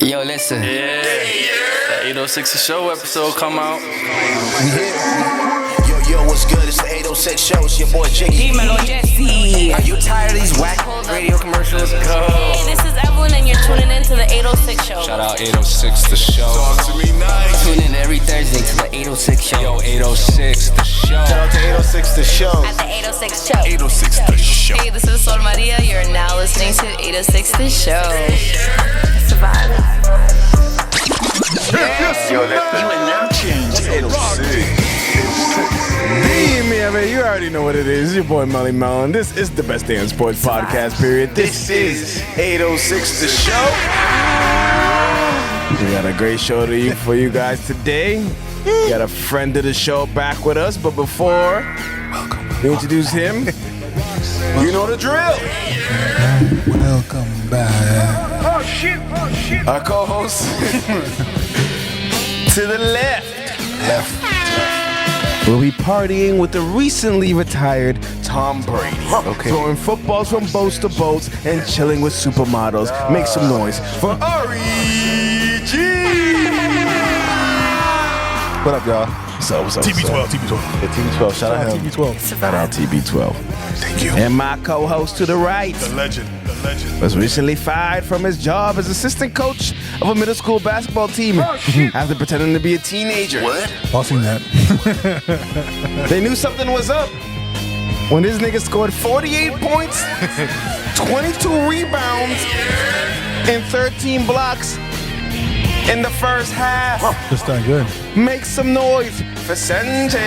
Yo, listen. Yeah. That 806 The Show episode come out. We here. Yo, what's good? It's the 806 Show. It's your boy Jiggy. Dímelo, Jesse. Are you tired of these whack radio commercials? Go. Hey, this is Evelyn, and you're tuning in to the 806 Show. Shout out 806 The Show. Talk to me nice. Tune in every Thursday to the 806 Show. Yo, 806 The Show. Shout out to 806 The Show. At the 806 Show. 806 The Show. Hey, this is Sol Maria. You're now listening to 806 The Show. Survive. Yo, you are now tuned to 806. Yeah, man, you already know what it is. It's your boy Melly Mellon. This is the best damn sports podcast, period. This is 806 The Show. We got a great show for you guys today. We got a friend of the show back with us, but before we introduce him, you know the drill. Welcome back. Our co-host to the left. We'll be partying with the recently retired Tom Brady. Okay. Throwing footballs from boats to boats and chilling with supermodels. Make some noise for R.E.G. What up, y'all? What's up? TB12. Yeah, TB12. Shout out him. TB12. Shout out TB12. Thank you. And my co-host to the right The legend. was recently fired from his job as assistant coach of a middle school basketball team after pretending to be a teenager. What? Bossing that. They knew something was up when this nigga scored 48 points, 22 rebounds, and 13 blocks in the first half. Just that good. Make some noise for Sanchez.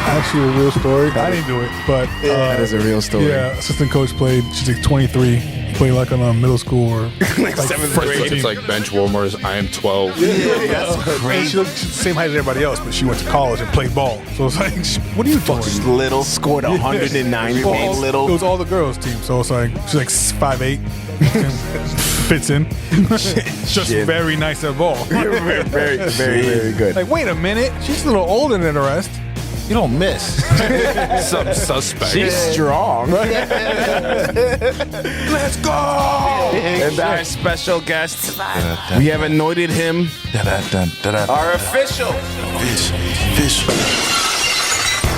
Actually, a real story. I didn't do it, but That is a real story. yeah, assistant coach played. She's like 23. Played like on a middle school or Like seventh grade. It's like bench warmers. I am 12. That's And crazy. she's the same height as everybody else, but she went to college and played ball. So it's like, what are you doing? Little scored 109 Well, points. It Little. was all the girls team, so it's like she's like 5'8", fits in. Just Shit. very nice at ball. very good. Like, wait a minute, she's a little older than the rest. You don't miss. Some suspect. She's strong. Let's go! And our special guest, we have anointed him our official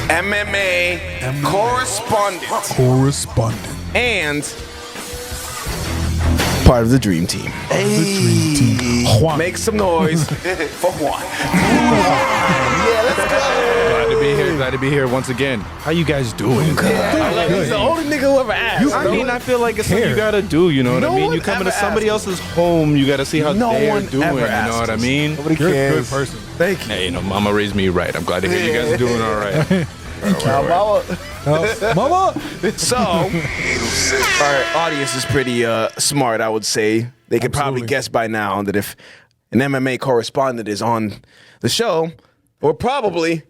MMA correspondent and part of the Dream Team. Juan. Make some noise for Juan. Glad to be here once again. How you guys doing? He's the only nigga who ever asked. I mean, I feel like it's something you gotta do, you know what No I mean? one You come ever into somebody asked else's home, you gotta see how No they're one doing, ever you know asked what I us. mean? Nobody You're a cares. good person. Thank you. Hey, you know, mama raised me right. I'm glad to hear you guys are doing all right. Mama. So, our audience is pretty smart, I would say. They could probably Absolutely. guess by now that if an MMA correspondent is on the show, we're probably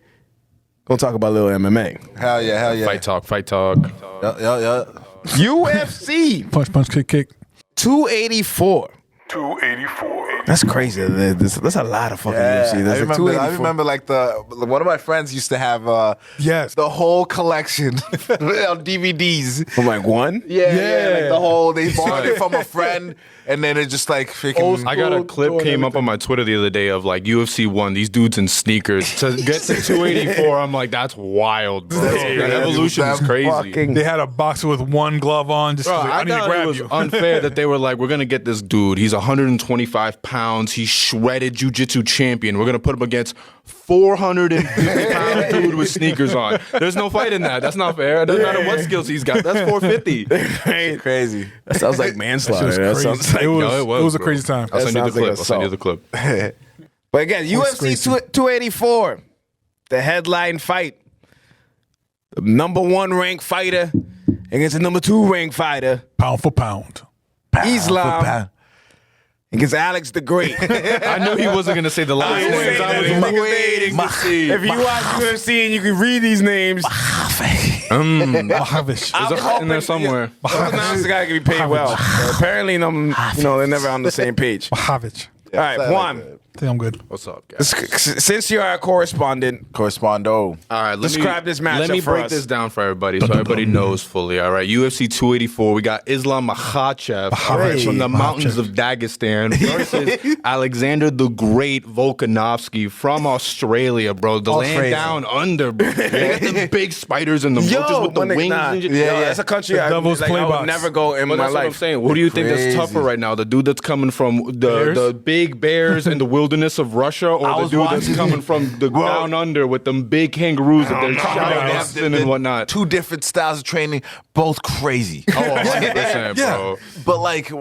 going to talk about a little MMA. Hell yeah. Fight talk. Yeah. UFC Punch, kick. 284. That's crazy. That's a lot of fucking UFC. That's I like remember, 284. like one of my friends used to have Yes. the whole collection on DVDs. From like one? Yeah, like the whole, they borrowed it from a friend, and then it just like freaking. I got a clip came up on my Twitter the other day of like UFC 1, these dudes in sneakers. To get to 284, I'm like, that's wild, bro. The evolution is crazy. Fucking They had a boxer with one glove on. Just Bro, like, I need to thought it grab was you. unfair that they were like, we're going to get this dude. He's 125 pounds. He's shredded jiu-jitsu champion. We're going to put him against 450-pound dude with sneakers on. There's no fight in that. That's not fair. It doesn't matter what skills he's got. That's 450. Crazy. That sounds like manslaughter. It That was sounds crazy. like, It was a bro. crazy time. I'll send you the sounds like clip. I'll send you the clip. But again, UFC crazy. 284, the headline fight. The number 1 ranked fighter against the number 2 ranked fighter, Pound for pound. Islam against Alex the Great. I knew he wasn't going to say the last didn't names. say I was that. waiting to see. If you watch UFC and you can read these names, Mahavish. There's a fight in there somewhere. this guy can be paid well. Apparently, they're never on the same page. All Mahavich. right, Juan, I think I'm good. What's up, guys? Since you're our correspondent, Correspondo. All right, describe this matchup Let me for break us. this down for everybody so everybody knows fully. All right, UFC 284. We got Islam Makhachev all right, from the mountains of Dagestan versus Alexander the Great Volkanovski from Australia, bro. The land Australia. down under, bro. They got the big spiders and the roaches with the my nigga, wings nah. and shit. Yeah, that's a country I devil's would playbox. never go in But my that's what I'm life. saying. Who do you think that's Crazy. tougher right now? The dude that's coming from the big bears in the wilderness of Russia, or I the was dude that's watching- coming from the down under with them big kangaroos that they're shouting Crocodiles. at and whatnot? Two different styles of training, both crazy. Oh, 100%, bro. But like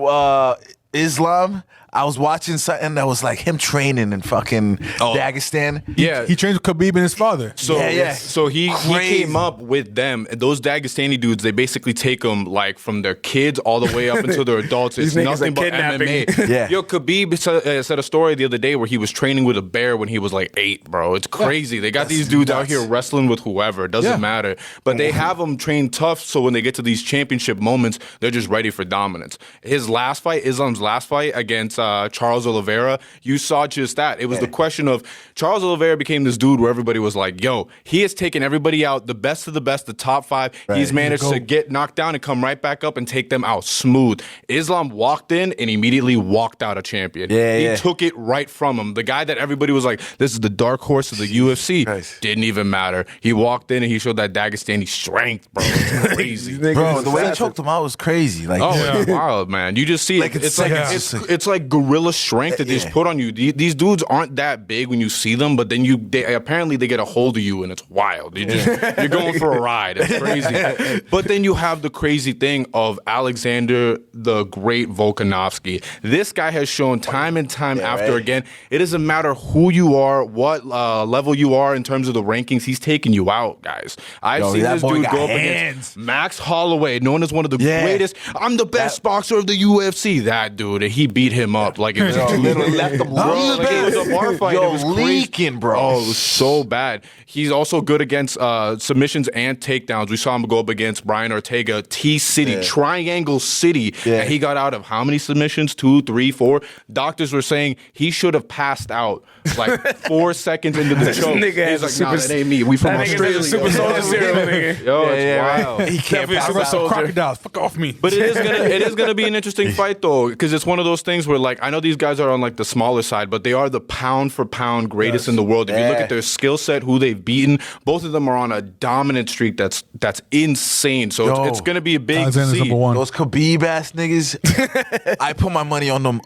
Islam, I was watching something that was like him training in fucking Dagestan. Yeah. He trains with Khabib and his father. So, Yeah. so he Crazy. came up with them. And those Dagestani dudes, they basically take them like from their kids all the way up until they're adults. It's These niggas nothing are but kidnapping. MMA. Yeah. Yo, Khabib said a story the other day where he was training with a bear when he was like 8, bro. It's crazy. They got these dudes out nuts. here wrestling with whoever. It doesn't matter. But they have them trained tough so when they get to these championship moments, they're just ready for dominance. His last fight, Islam's last fight against Charles Oliveira, you saw just that. It was the question of Charles Oliveira became this dude where everybody was like, yo, he has taken everybody out, the best of the best, the top 5. He's managed to get knocked down and come right back up and take them out smooth. Islam walked in and immediately walked out a champion. He took it right from him. The guy that everybody was like, this is the dark horse of the UFC. Nice. Didn't even matter. He walked in and he showed that Dagestani strength, bro. It's crazy. Bro, the way he choked him out was crazy. Like, Oh, it's wild, man. You just see Like, it. it's It's like like- it's like gorilla strength that they just put on you. These dudes aren't that big when you see them, but then apparently they get a hold of you and it's wild. You're going for a ride. It's crazy. But then you have the crazy thing of Alexander the Great Volkanovski. This guy has shown time and time after again, it doesn't matter who you are, what level you are in terms of the rankings, he's taking you out, guys. I've seen that this boy dude got go up hands. against Max Holloway, known as one of the greatest. I'm the best boxer of the UFC. That dude, and he beat him up like it was literally left him bro, like it was a bar fight. Yo, It was crazy. leaking, bro. Oh, it was so bad. He's also good against submissions and takedowns. We saw him go up against Brian Ortega, T-City, Triangle City, and he got out of how many submissions? 2, 3, 4. Doctors were saying he should have passed out like 4 seconds into the choke. nigga He's has like, a nah, super- that ain't me. We from That nigga's a Australia. super soldier serum, nigga. Yo, it's wild. He can't Definitely pass super out. soldier. Crocodiles, fuck off me. But it is gonna be an interesting fight though, because it's one of those things where like I know these guys are on like the smaller side, but they are the pound for pound greatest in the world. If you look at their skill set, who they've beaten, both of them are on a dominant streak that's insane. So Yo. it's gonna be a big Alexander's see. number 1. Those Khabib ass niggas, I put my money on them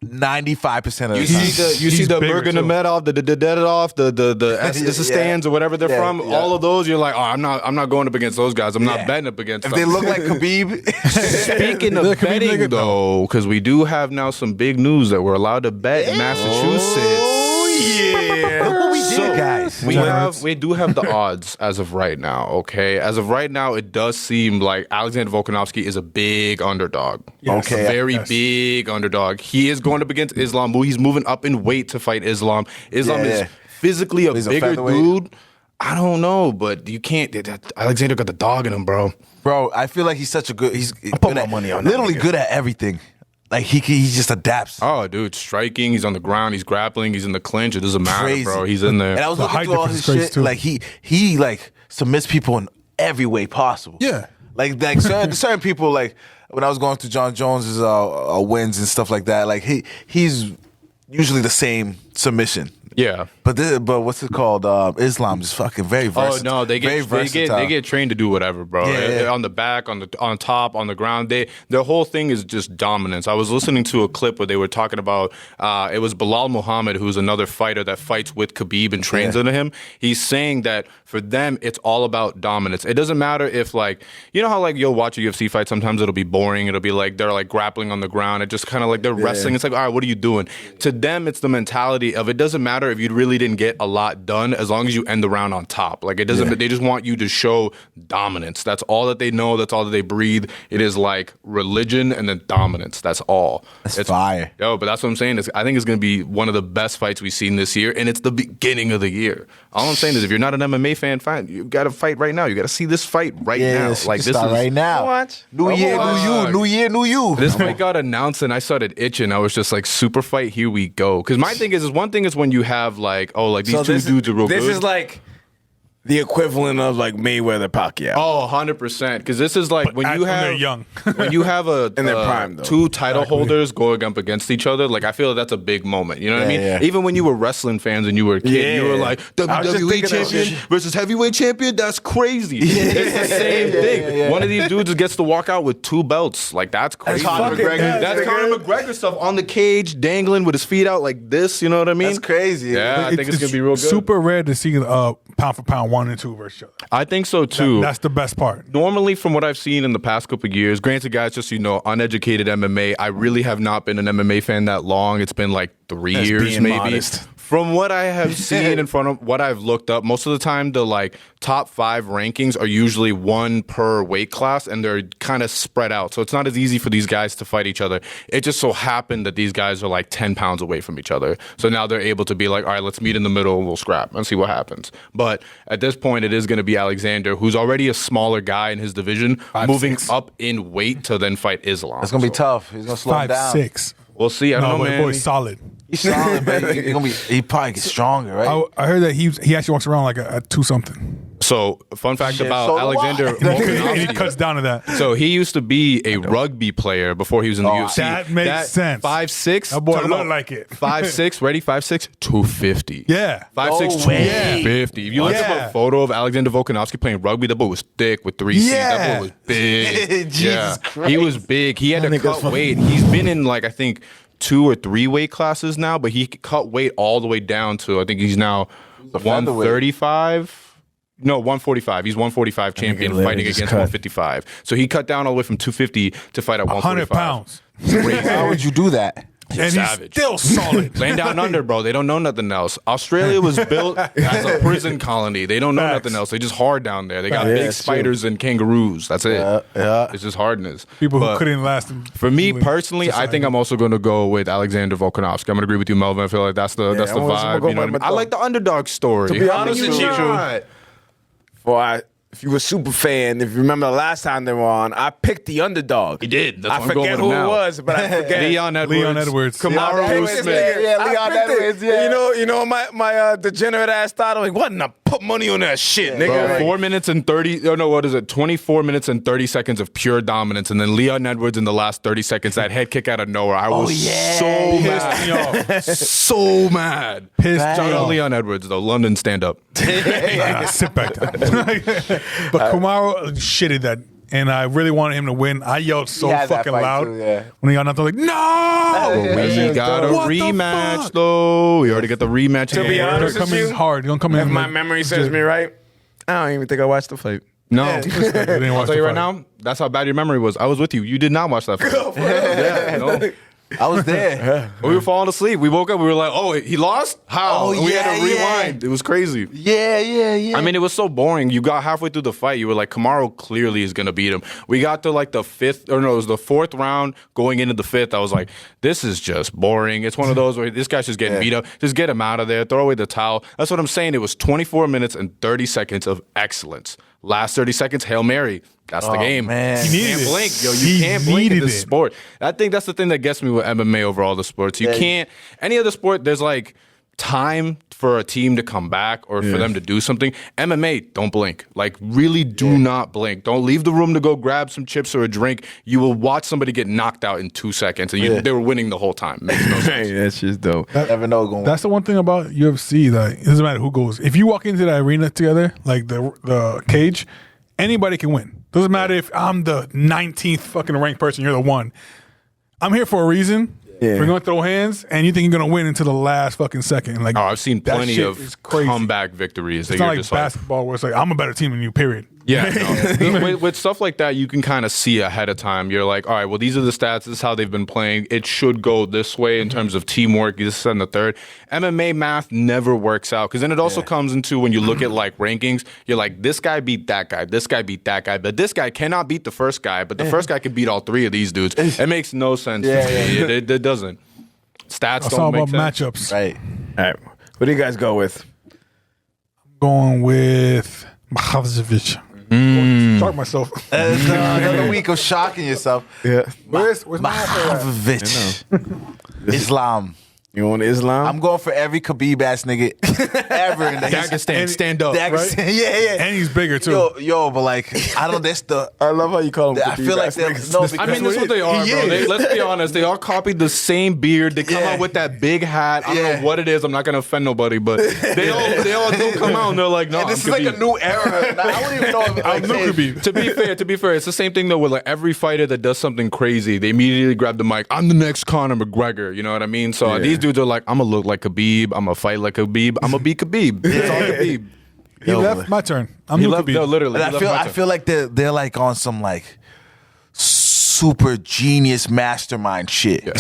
95% of the You time. see the bigger, too. Berganamedov, the Dededov, the stands or whatever they're from. yeah. All of those, you're like, oh, I'm not going up against those guys. I'm not Yeah. betting up against If them. they look like Khabib, Speaking of Look, Khabib betting, nigga, though, because we do have now some big news that we're allowed to bet in Massachusetts. what we did, So, guys. we do have the odds as of right now, okay? As of right now, it does seem like Alexander Volkanovski is a big underdog. Yes. A Okay. very big underdog. He is going up against Islam. He's moving up in weight to fight Islam. Islam Yeah, is yeah. physically a He's a bigger featherweight. dude. I don't know, but you can't. Alexander got the dog in him, bro. Bro, I feel like he's such a good. He's put good my at, money on that literally nigga. good at everything. Like he just adapts. Oh, dude, striking. He's on the ground. He's grappling. He's in the clinch. It doesn't matter, Crazy. bro. He's in there. And I was The looking height through all difference his is crazy, shit. too. Like he like submits people in every way possible. Yeah. Like certain people, like when I was going through John Jones's wins and stuff like that. Like he's usually the same submission. Yeah. But what's it called? Islam is fucking very versatile. Oh no, they very get versatile. they get trained to do whatever, bro. Yeah, yeah. On the back, on top, on the ground. Their whole thing is just dominance. I was listening to a clip where they were talking about it was Bilal Muhammad, who's another fighter that fights with Khabib and trains under him. He's saying that for them it's all about dominance. It doesn't matter if like you know how like you'll watch a UFC fight, sometimes it'll be boring. It'll be like they're like grappling on the ground. It just kind of like they're wrestling. It's like, all right, what are you doing? To them, it's the mentality of it doesn't matter matter if you really didn't get a lot done as long as you end the round on top. Like, it doesn't. They just want you to show dominance. That's all that they know. That's all that they breathe. It is like religion and then dominance. That's all. It's fire. Yo, but that's what I'm saying. I think it's going to be one of the best fights we've seen this year, and it's the beginning of the year. All I'm saying is, if you're not an MMA fan, fine. You got to fight right now. You got to see this fight right now. Like, this is right now. What? New year, new you. This fight got announced, and I started itching. I was just like, super fight, here we go. Because my thing is one thing is when you have like, these two dudes are real good. This is like the equivalent of like Mayweather Pacquiao. Oh, 100%. Because this is like when they're young. when you have in their prime, though. two title holders going up against each other, like I feel that's a big moment. You know what I mean? Yeah. Even when you were wrestling fans and you were a kid, you were like, WWE champion versus heavyweight champion? That's crazy. It's the same thing. One of these dudes gets to walk out with 2 belts. Like, that's crazy. That's Conor McGregor. That's Conor McGregor stuff on the cage, dangling with his feet out like this. You know what I mean? That's crazy. Yeah, I think it's going to be real good. Super rare to see pound for pound 1 and 2 versus each other. I think so too. That's the best part. Normally, from what I've seen in the past couple of years, granted, guys, just uneducated MMA. I really have not been an MMA fan that long. It's been like 3 years, being maybe. modest. From what I have seen in front of what I've looked up, most of the time the like top 5 rankings are usually 1 per weight class, and they're kind of spread out. So it's not as easy for these guys to fight each other. It just so happened that these guys are like 10 pounds away from each other. So now they're able to be like, all right, let's meet in the middle and we'll scrap and see what happens. But at this point, it is going to be Alexander, who's already a smaller guy in his division, moving up in weight to then fight Islam. It's gonna be tough. He's gonna slow him down. 5'6". We'll see. I don't know, but the man. boy's solid. He's solid, but he probably gets stronger, right? I heard that he actually walks around like a 2-something. So, fun fact about so do Alexander And he Volkanovski. cuts down to that. So he used to be a rugby player before he was in the UFC. That makes sense. 5'6". That boy talking look about like it. 5'6", ready? 5'6", 250. Yeah. 5'6", No way. 250. If you look up a photo of Alexander Volkanovski playing rugby, that boy was thick with 3 C's. Yeah. That boy was big. Jesus Christ. He was big. He had to cut weight. He's been in like, I think, 2 or 3 weight classes now, but he cut weight all the way down to, I think he's now 135. No, 145. He's 145 champion fighting against 155. So he cut down all the way from 250 to fight at 100 145. pounds. How would you do that? And Savage. he's still solid. Laying down under, bro. They don't know nothing else. Australia was built as a prison colony. They don't know nothing else. They just hard down there. They got big spiders and kangaroos. That's it. Yeah. It's just hardness. People But who couldn't last him. for me personally, I think I'm also going to go with Alexander Volkanovski. I'm going to agree with you, Melvin. I feel like that's the I'm also vibe. gonna go You know what I with mean? I like the underdog story. To be honest with you, Not? if you were a super fan, if you remember the last time they were on, I picked the underdog. He did. That's I why I'm going forget with who him it now. was, but I forget. Leon Edwards. Yeah, Kamaru Usman. Leon Edwards, yeah. You know, my degenerate ass thought, I'm like, what? And I put money on that shit, nigga. Bro, 4 minutes and 30. Oh no, what is it? 24 minutes and 30 seconds of pure dominance, and then Leon Edwards in the last 30 seconds, that head kick out of nowhere. I was so mad, so mad. Pissed Shout me out off. Leon Edwards though. London stand up. Sit back down. But Kamaru shitted that, and I really wanted him to win. I yelled so had that fucking fight loud too, yeah. when he got knocked out. Like, no! We got a What the rematch fuck? though. We already got the rematch. To be here. honest They're with coming you, hard. You're gonna come in. If my memory serves me right, I don't even think I watched the fight. No, They didn't I'll watch tell the you right fight. now. That's how bad your memory was. I was with you. You did not watch that fight. Yeah, no. I was there. We were falling asleep. We woke up. We were like, "Oh, he lost? How?" Oh, And we had to yeah. rewind. It was crazy. Yeah. I mean, it was so boring. You got halfway through the fight. You were like, Kamaru clearly is going to beat him. We got to like the 4th round going into the 5th. I was like, this is just boring. It's one of those where this guy's just getting beat up. Just get him out of there. Throw away the towel. That's what I'm saying. It was 24 minutes and 30 seconds of excellence. Last 30 seconds, Hail Mary. That's the game. man. You He needed can't it. blink. Yo, He you can't blink in needed this it. sport. I think that's the thing that gets me with MMA over all the sports. You can't, any other sport, there's like time for a team to come back or for them to do something. MMA, don't blink. Like, really do not blink. Don't leave the room to go grab some chips or a drink. You will watch somebody get knocked out in 2 seconds, and they were winning the whole time. Makes no sense. That's just dope. Never know going. That's the one thing about UFC that it doesn't matter who goes. If you walk into that arena together, like the cage, anybody can win. Doesn't matter if I'm the 19th fucking ranked person, you're the one. I'm here for a reason. Yeah. We're gonna throw hands, and you think you're gonna win until the last fucking second. Like, Oh, I've seen that plenty shit of is crazy. comeback victories. It's that not you're like just like, basketball where it's like I'm a better team than you. Period. Yeah, no. with stuff like that, you can kind of see ahead of time. You're like, all right, well, these are the stats. This is how they've been playing. It should go this way in terms of teamwork. This and the third. MMA math never works out because then it also comes into when you look at like rankings. You're like, this guy beat that guy. This guy beat that guy. But this guy cannot beat the first guy. But the first guy can beat all three of these dudes. It makes no sense. It doesn't. Stats It's don't all make about sense. matchups. Right. All right. What do you guys go with? Going with Mahavzevich. Shock myself. Another week of shocking yourself. Yeah. Where's my Mahavich. Islam. You want Islam? I'm going for every Khabib ass nigga ever in the Dagestan, stand up. Dagestan, yeah. And he's bigger too. Yo, but like, I don't. That's the. I love how you call him. I feel like they're no. I mean, that's what they are, bro. Let's be honest. They all copied the same beard. They come out with that big hat. I don't know what it is. I'm not gonna offend nobody, but they all do come out and they're like, no, this is like a new era. I don't even know if I'm new Khabib. To be fair, it's the same thing though with like every fighter that does something crazy, they immediately grab the mic. I'm the next Conor McGregor. You know what I mean? So these dudes are like, I'm gonna look like Khabib. I'm gonna fight like Khabib. I'm gonna be Khabib. It's all Khabib. He left my turn. I'm new Khabib. No, literally. And I feel like they're like on some like super genius mastermind shit. Yeah.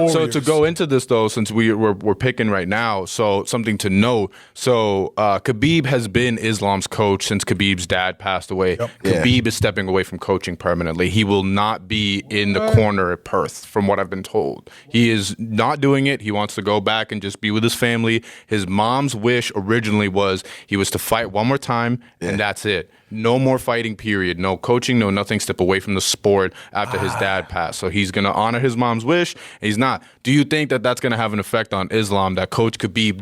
So to go into this though, since we're picking right now, so something to know. So Khabib has been Islam's coach since Khabib's dad passed away. Yep. Khabib is stepping away from coaching permanently. He will not be in the corner at Perth, from what I've been told. He is not doing it. He wants to go back and just be with his family. His mom's wish originally was he was to fight one more time, and that's it. No more fighting, period. No coaching, no nothing. Step away from the sport after his dad passed. So he's going to honor his mom's wish. He's not. Do you think that that's going to have an effect on Islam, that Coach Khabib,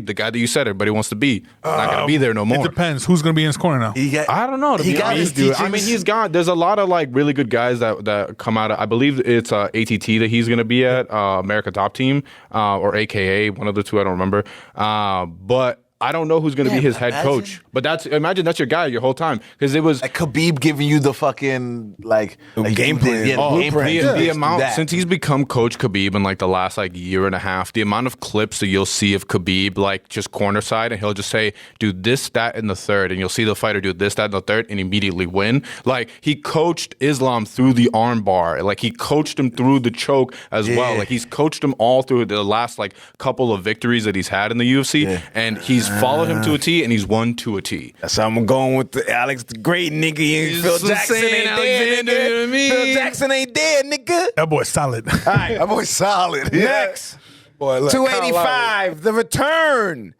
the guy that you said everybody wants to be, not going to be there no more? It depends. Who's going to be in his corner now? I don't know. To be honest, dude. I mean, he's got. There's a lot of like really good guys that come out of. I believe it's ATT that he's going to be at America Top Team or AKA, one of the two. I don't remember. But I don't know who's going to be his head coach. But imagine that's your guy your whole time, because it was like Khabib giving you the fucking like game plan. The amount since he's become Coach Khabib in like the last like year and a half, the amount of clips that you'll see of Khabib like just corner side, and he'll just say, "Do this, that, and the third," and you'll see the fighter do this, that, and the third, and immediately win. Like he coached Islam through the arm bar, like he coached him through the choke as well. Like he's coached him all through the last like couple of victories that he's had in the UFC, and he's followed him to a T, and he's won to a T. That's how I'm going with the Alex the Great, nigga. Phil Jackson ain't dead, nigga. You know what I mean? Phil Jackson ain't dead, nigga. That boy's solid. All right, that boy's solid. Next, Boy, look, 285, the return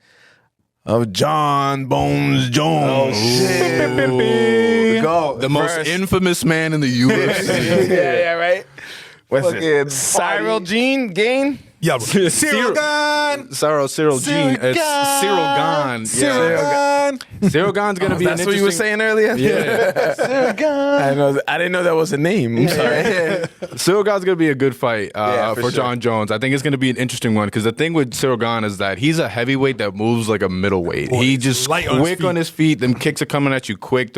of John Bones Jones. Oh, shit. Go. The most infamous man in the UFC. yeah, right? What's it? Cyril Gain? Yeah, bro. Cyril Gane. Cyril Gene. It's Cyril Gane. Cyril Gane's going to be That's what you were saying earlier? Yeah. Cyril Gane. I didn't know that was a name. I'm sorry. Cyril Gane's going to be a good fight for for sure. John Jones. I think it's going to be an interesting one, because the thing with Cyril Gane is that he's a heavyweight that moves like a middleweight. Boy, he just light quick on his feet. Them kicks are coming at you quick.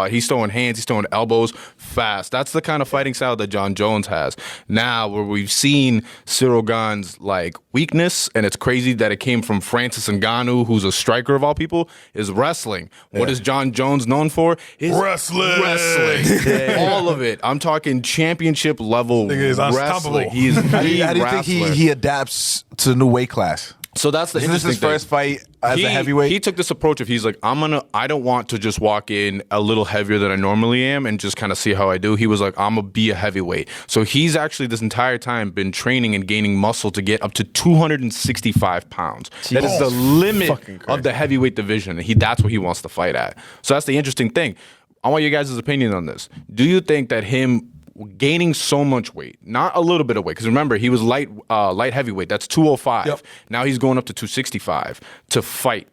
He's throwing hands. He's throwing elbows fast. That's the kind of fighting style that John Jones has. Now, where we've seen Cyril Gane's like weakness, and it's crazy that it came from Francis Ngannou, who's a striker of all people, is wrestling. What is John Jones known for? Is wrestling. All of it. I'm talking championship level is unstoppable. wrestling. He's How do you think he adapts to the new weight class? So that's the Isn't this interesting his thing. first fight as a heavyweight? He took this approach of he's like, I don't want to just walk in a little heavier than I normally am and just kind of see how I do. He was like, I'm gonna be a heavyweight. So he's actually this entire time been training and gaining muscle to get up to 265 pounds. That is the limit of the heavyweight division. That's what he wants to fight at. So that's the interesting thing. I want your guys' opinion on this. Do you think that him gaining so much weight, not a little bit of weight, because remember, he was light heavyweight, that's 205. Yep. Now he's going up to 265 to fight.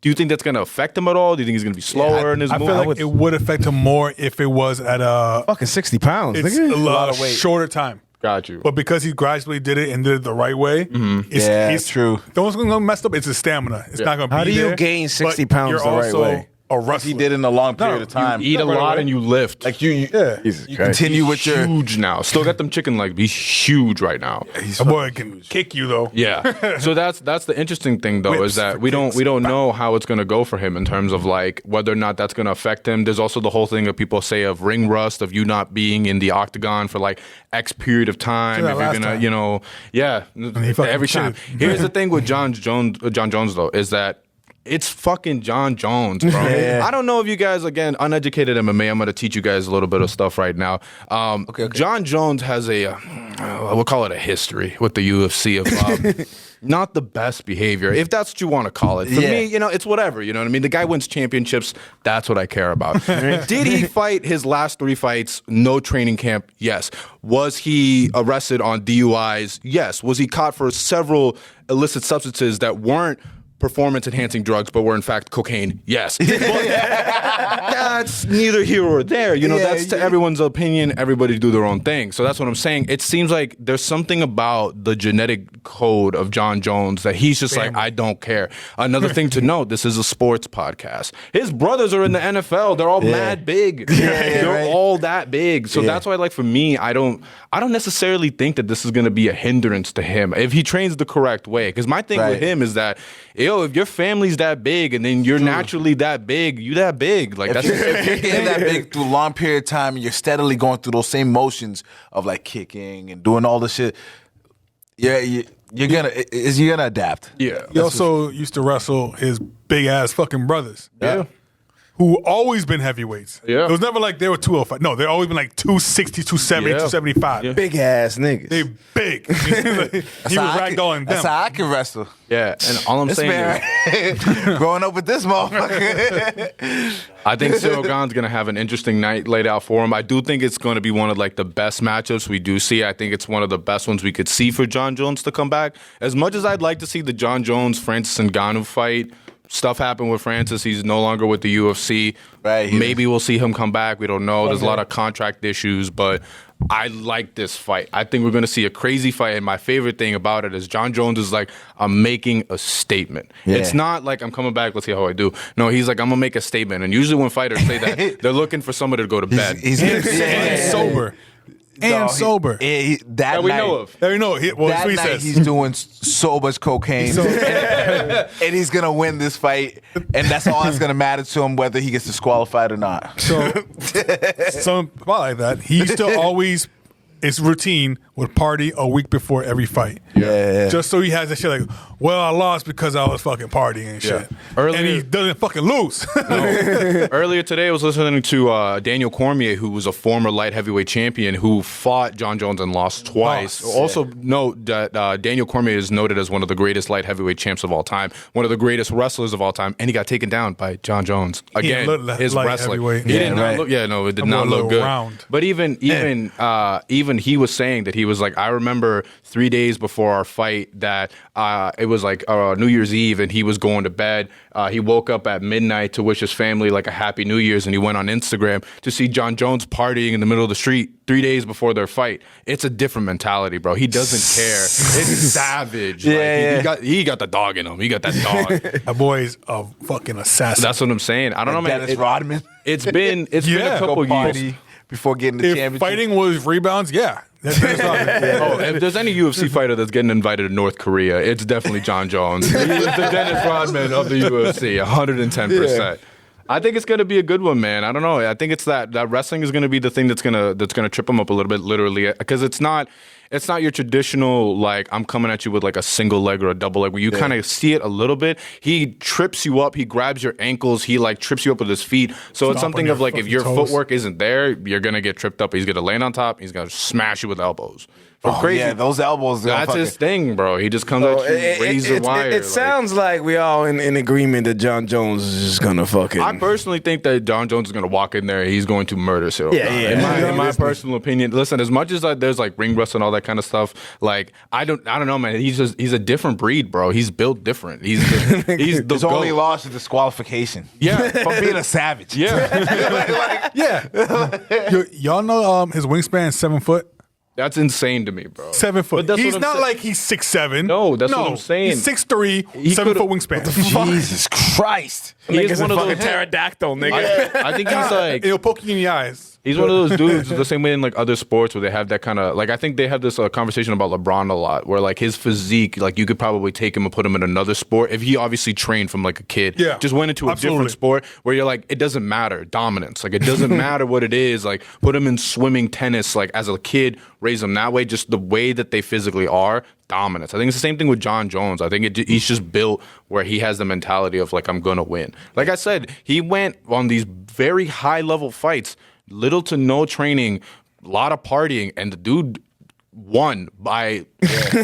Do you think that's going to affect him at all? Do you think he's going to be slower in his I move? feel like it would affect him more if it was at a Fucking 60 pounds. it's nigga. a lot of weight, shorter time. Got you. But because he gradually did it and did it the right way, Yeah, he's true. The one's going to mess up. It's his stamina. It's not going to be How do you there, gain 60 but pounds you're the right also way? a wrestler. he did in a long period of time. You eat a lot and you lift. Like you continue with your. Huge now. Still got them chicken legs. He's huge right now. A boy can kick you though. Yeah. So that's the interesting thing though, Whips is that for we don't kids. know how it's gonna go for him in terms of like whether or not that's gonna affect him. There's also the whole thing that people say of ring rust, of you not being in the octagon for like X period of time. That If you're last gonna, time. you know, yeah, he fucking every time. chewed. Here's the thing with John Jones though, is that it's fucking John Jones, bro. I don't know if you guys, again, uneducated MMA, I'm going to teach you guys a little bit of stuff right now. Okay. John Jones has we'll call it a history with the UFC of not the best behavior, if that's what you want to call it. For me, you know, it's whatever, you know what I mean? The guy wins championships. That's what I care about. Did he fight his last 3 fights, no training camp? Yes. Was he arrested on DUIs? Yes. Was he caught for several illicit substances that weren't performance-enhancing drugs, but were in fact cocaine? Yes. But that's neither here or there. You know, that's to everyone's opinion. Everybody do their own thing. So that's what I'm saying. It seems like there's something about the genetic code of John Jones that he's just like, I don't care. Another thing to note, this is a sports podcast. His brothers are in the NFL. They're all mad big. They're all that big. So that's why, like, for me, I don't necessarily think that this is going to be a hindrance to him if he trains the correct way. Because my thing with him is that, if your family's that big and then you're naturally that big, you that big. Like, If you're getting that big through a long period of time and you're steadily going through those same motions of like kicking and doing all this shit, you're gonna adapt. Yeah. He also used to wrestle his big ass fucking brothers. Yeah. Who always been heavyweights. Yeah. It was never like they were 205. No, they've always been like 260, 270, 275. Yeah. Big ass niggas. They big. He was ragdolling That's them. how I can wrestle. Yeah. And all I'm This saying man, is, growing up with this motherfucker. I think Cyril Gane's going to have an interesting night laid out for him. I do think it's going to be one of like the best matchups we do see. I think it's one of the best ones we could see for John Jones to come back. As much as I'd like to see the John Jones, Francis Ngannou fight, stuff happened with Francis. He's no longer with the UFC. Right. Maybe we'll see him come back. We don't know. There's a lot of contract issues, but I like this fight. I think we're going to see a crazy fight, and my favorite thing about it is John Jones is like, I'm making a statement. Yeah. It's not like I'm coming back, let's see how I do. No, he's like, I'm going to make a statement. And usually when fighters say that, they're looking for somebody to go to bed. He's And sober. And sober. That we night, know of. There you know. Well, that's that what he night says. he's doing so much cocaine, and he's gonna win this fight, and that's all that's gonna matter to him, whether he gets disqualified or not. So, some like that. He used to always, it's routine, would party a week before every fight. Yeah. Just so he has that shit like, well, I lost because I was fucking partying and shit. Earlier- And he doesn't fucking lose. Earlier today, I was listening to Daniel Cormier, who was a former light heavyweight champion who fought John Jones and lost twice. Also, note that Daniel Cormier is noted as one of the greatest light heavyweight champs of all time, one of the greatest wrestlers of all time, and he got taken down by John Jones. Again, didn't look his light writling. heavyweight. He Yeah, did not right. look. Yeah, no, it did I'm not a look little good. round. But even he was saying that he was like, I remember 3 days before our fight that it was like New Year's Eve, and he was going to bed. He woke up at midnight to wish his family like a happy New Year's, and he went on Instagram to see John Jones partying in the middle of the street 3 days before their fight. It's a different mentality, bro. He doesn't care. It's savage. He got the dog in him. He got that dog. That boy's a fucking assassin. That's what I'm saying. I don't know, man. Dennis Rodman. It's been a couple years. Before getting the if championship. fighting was rebounds, yeah. That's Oh, if there's any UFC fighter that's getting invited to North Korea, it's definitely John Jones. He's the Dennis Rodman of the UFC, 110%. I think it's gonna be a good one, man. I don't know. I think it's that wrestling is gonna be the thing that's gonna trip him up a little bit, literally, because it's not your traditional like I'm coming at you with like a single leg or a double leg where you kind of see it a little bit. He trips you up. He grabs your ankles. He like trips you up with his feet. So it's Stomp something on of like your if your fucking toes. footwork isn't there, you're gonna get tripped up. He's gonna land on top. He's gonna smash you with elbows. Crazy. Yeah, those elbows. That's his thing, bro. He just comes at you razor wire. It sounds like we all in agreement that John Jones is just gonna fucking. I personally think that John Jones is going to walk in there. He's going to murder Cyril. Yeah. In my personal opinion, listen. As much as there's like ring rust and all that kind of stuff, like I don't know, man. He's a different breed, bro. He's built different. He's the His only goat. loss is disqualification. Yeah, From being a savage. yeah. Yeah. Y'all know his wingspan is 7 foot? That's insane to me, bro. 7 foot. But that's He's what I'm not saying. like he's 6'7". No, that's what I'm saying. He's 6'3", He 7 foot could've- wingspan. Jesus Christ. He is Nigga's a one of fucking those. pterodactyl, nigga. I think he's like. It'll poke you in the eyes. He's one of those dudes the same way in like other sports where they have that kind of like I think they have this conversation about LeBron a lot where like his physique like you could probably take him and put him in another sport if he obviously trained from like a kid just went into a different sport where you're like it doesn't matter dominance like it doesn't matter what it is like put him in swimming tennis like as a kid raise him that way just the way that they physically are dominance. I think it's the same thing with John Jones. I think he's just built where he has the mentality of like I'm gonna win. Like I said, he went on these very high level fights. Little to no training, a lot of partying, and the dude won by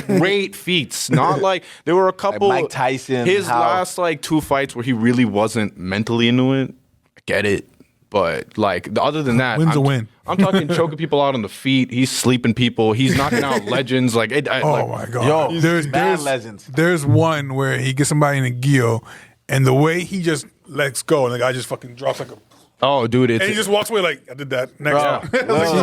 great feats. Not like there were a couple. Like Mike Tyson. His last like 2 fights where he really wasn't mentally into it. I get it, but like other than that, Win's a win. I'm talking choking people out on the feet. He's sleeping people. He's knocking out legends. Like My God. Yo, there's legends. There's one where he gets somebody in a gyo, and the way he just lets go, and the guy just fucking drops like a. Oh, dude! And he just walks away like I did that next time.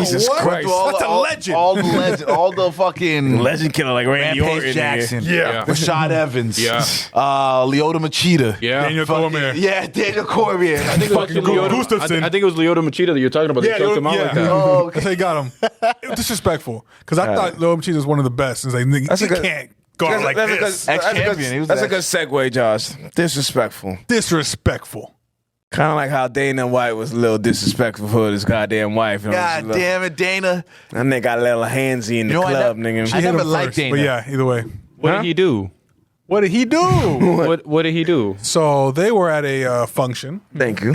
Jesus Christ. That's a legend. All the legend, all the fucking Legend killer like Randy Rampage Orton. Jackson. Yeah. Rashad Evans. Yeah. Leota Machida. Yeah. Daniel Cormier. Yeah, Daniel Cormier. I think it was actually Gustafson. I think it was Leota Machida that you're talking about. That choked him out like that. Oh, That's how he got him. It was disrespectful because I thought Lil Machida was one of the best. It's like nigga, That's a you good- can't go out like That's a this. good- Ex-champion. He was That's a ex- good segue, Josh. Disrespectful. Disrespectful. Kind of like how Dana White was a little disrespectful for his goddamn wife. God damn it, Dana. That nigga got a little handsy in the club, nigga. I Hit never him liked first, Dana. but yeah, either way. What did he do? What did he do? What did he do? So they were at a function. Thank you.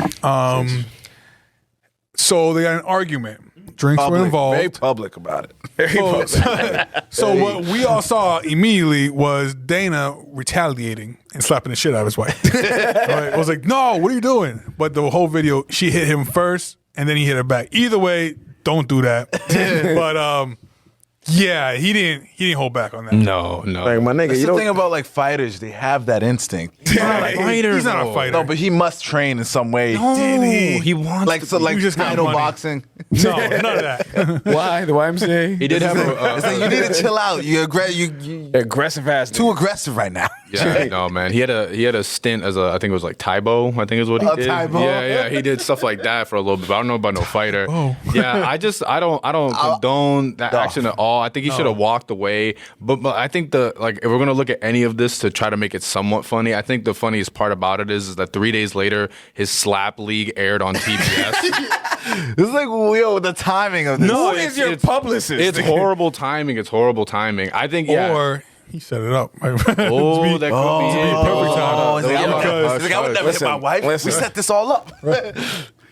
So they got an argument. Drinks were involved. Very public about it. So what we all saw immediately was Dana retaliating and slapping the shit out of his wife. Right? I was like, no, what are you doing? But the whole video, she hit him first and then he hit her back. Either way, don't do that. But yeah, he didn't hold back on that. No. Like, my nigga, That's you the don't. thing about like fighters, they have that instinct. He's not a fighter. No, but he must train in some way. Did he wants Like so, like You just got title money. boxing. No, none of that. Why? The YMCA? He did have It's like you need to chill out. You Aggressive ass. too aggressive right now. Yeah, no, man. He had a stint as I think it was like Taibo. I think is what he did. Taibo. Yeah. He did stuff like that for a little bit. But I don't know about no fighter. Yeah, I don't condone that action at all. I think he should have walked away. But I think if we're gonna look at any of this to try to make it somewhat funny, I think the funniest part about it is that 3 days later his slap league aired on TBS. It's like the timing of this. Who is your publicist? It's horrible timing. I think Or he set it up. Oh, that could be it. perfect time. Oh, he's like, Because- I would never hit my wife. listen. We set this all up.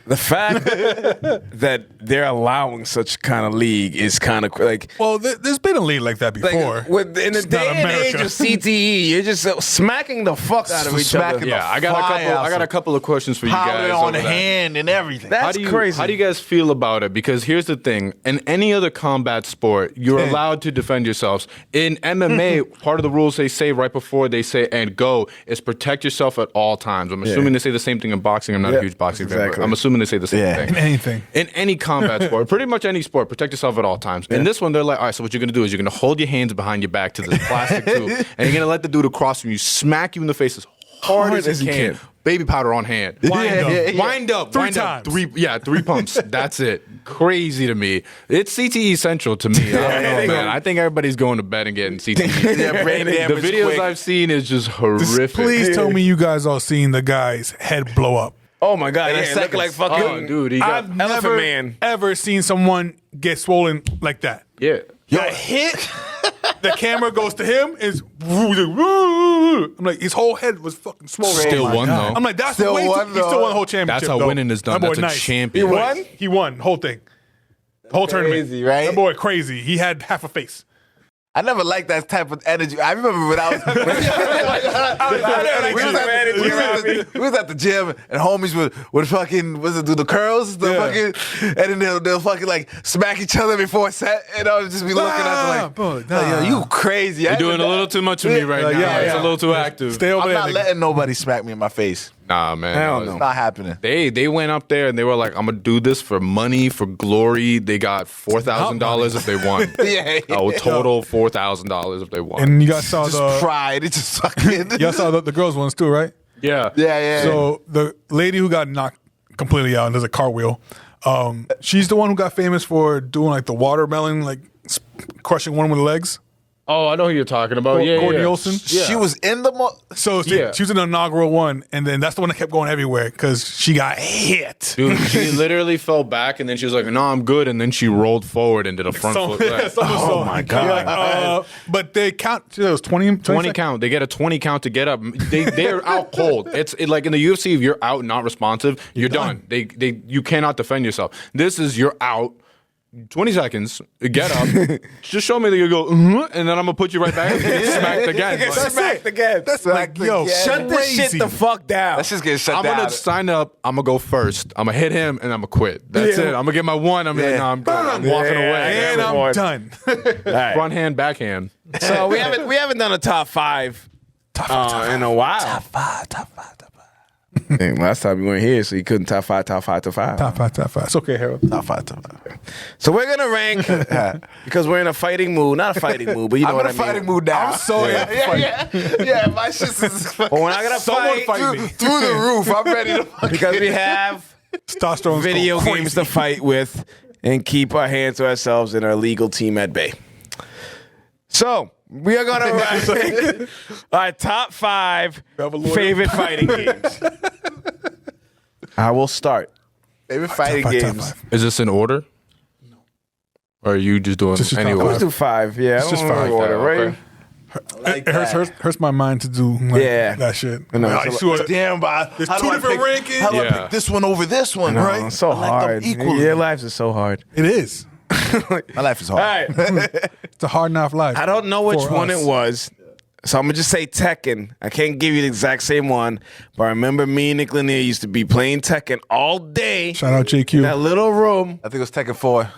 The fact that they're allowing such kind of league is kind of like. Well, there's been a league like that before. In the It's day not and age America. of CTE, you're just smacking the fuck out of each other. Smacking Yeah, I got a couple of questions for you Powder guys. on over the that. hand and everything. That's crazy. How do you guys feel about it? Because here's the thing: in any other combat sport, you're allowed to defend yourselves. In MMA, part of the rules they say right before they say "and go" is protect yourself at all times. I'm assuming they say the same thing in boxing. I'm not a huge boxing fan, exactly. but I'm assuming they say the same thing. Anything. In any combat sport, pretty much any sport, protect yourself at all times. In this one, they're like, all right, so what you're going to do is you're going to hold your hands behind your back to this plastic tube, and you're going to let the dude across from you smack you in the face as hard as he can. Baby powder on hand. Wind up. Three Wind up. times. 3 pumps. That's it. Crazy to me. It's CTE central to me. I don't know, man. I think everybody's going to bed and getting CTE. Yeah, brain the damage videos quick. I've seen is just horrific. Please tell me you guys all seen the guy's head blow up. Oh my god, In a yeah, it looked second. like fucking. Oh, dude, he got I've Elephant never Man. ever seen someone get swollen like that. yeah. That hit, the camera goes to him, I'm like, his whole head was fucking swollen. Still won though. I'm like, that's Still way won, too, he still though. won the whole championship. That's how though. winning is done. That boy That's a nice. champion. He won? He won the whole thing. The whole tournament. Crazy, right? That boy crazy. He had half a face. I never liked that type of energy. I remember when I was. we was at the gym and homies would fucking do the curls, fucking, and then they'll fucking like smack each other before set, and I would just be looking at them like, yo, you crazy? You're doing a little too much of me right now. yeah, It's yeah. a little too active. Stay over I'm there. not nigga. letting nobody smack me in my face. Nah, man. Hell It's no. not happening. They went up there and they were like, I'm gonna do this for money, for glory. They got $4,000 if they won. Yeah. Oh, total $4,000 if they won. And you guys saw Just the pride. It's just fucking. y'all saw the girls ones too, right? yeah. Yeah. So the lady who got knocked completely out and does a cartwheel, she's the one who got famous for doing like the watermelon, like crushing one with the legs. Oh, I know who you're talking about. Yeah, Courtney yeah. Olsen. She was in the. So Yeah. she was in the inaugural one, and then that's the one that kept going everywhere because she got hit. Dude, she literally fell back and then she was like, "No, I'm good." And then she rolled forward and did a front So, flip. yeah, oh my god! But they count. It was 20 20 count. They get a 20 count to get up. They're out cold. It's like in the UFC, if you're out not responsive, you're done. You cannot defend yourself. This is you're out. 20 seconds, get up, just show me that you go, and then I'm gonna put you right back and get smacked again. Get Like, smacked again. That's like, yo, Shut this shit crazy. the fuck down. Let's just get shut I'm down. gonna sign up. I'm gonna go first. I'm gonna hit him and I'm gonna quit. That's Yeah. it. I'm gonna get my one. I'm like, Yeah. no, I'm good. I'm walking Yeah, away. And That's I'm one. done. All right. Front hand, backhand. So we haven't done a top five in a while. Top five. Last time you weren't here, so you couldn't top five. Top five. It's okay, Harold. Top five. So we're gonna rank because we're in a fighting mood. Not a fighting mood, but you know I'm what in I a mean. fighting mood now. I'm so yeah. My shit is But we're not gonna Someone fight fight me. through the roof. I'm ready to fucking. because we have Testosterone's video going games crazy. to fight with and keep our hands to ourselves and our legal team at bay. So we are gonna rank our top five have a lawyer? favorite fighting games. I will start. Favorite fighting Top games. five. Is this in order? No. Or are you just doing Just your top anyway? five. Let's do five. Yeah, It's just I don't five. know order, Okay. right? It hurts my mind to do like, Yeah. that shit. I know, I it's a swear. Damn, but There's how two do I different pick- rankings. How do I Yeah. pick this one over this one, No, right? it's so I like hard. them equally. Your lives are so hard. It is. My life is All hard. right. It's a hard enough life. I don't know which for one us. it was. So I'm gonna just say Tekken. I can't give you the exact same one, but I remember me and Nick Lanier used to be playing Tekken all day Shout out in JQ. that little room. I think it was Tekken 4.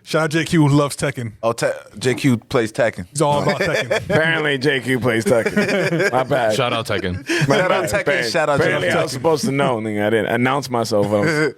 Shout out JQ who loves Tekken. Oh, JQ plays Tekken. He's all about Tekken. Apparently JQ plays Tekken. My bad. Shout out Tekken. Shout out Tekken. Shout out Apparently I was Tekken. supposed to know. Nigga. I didn't announce myself. I was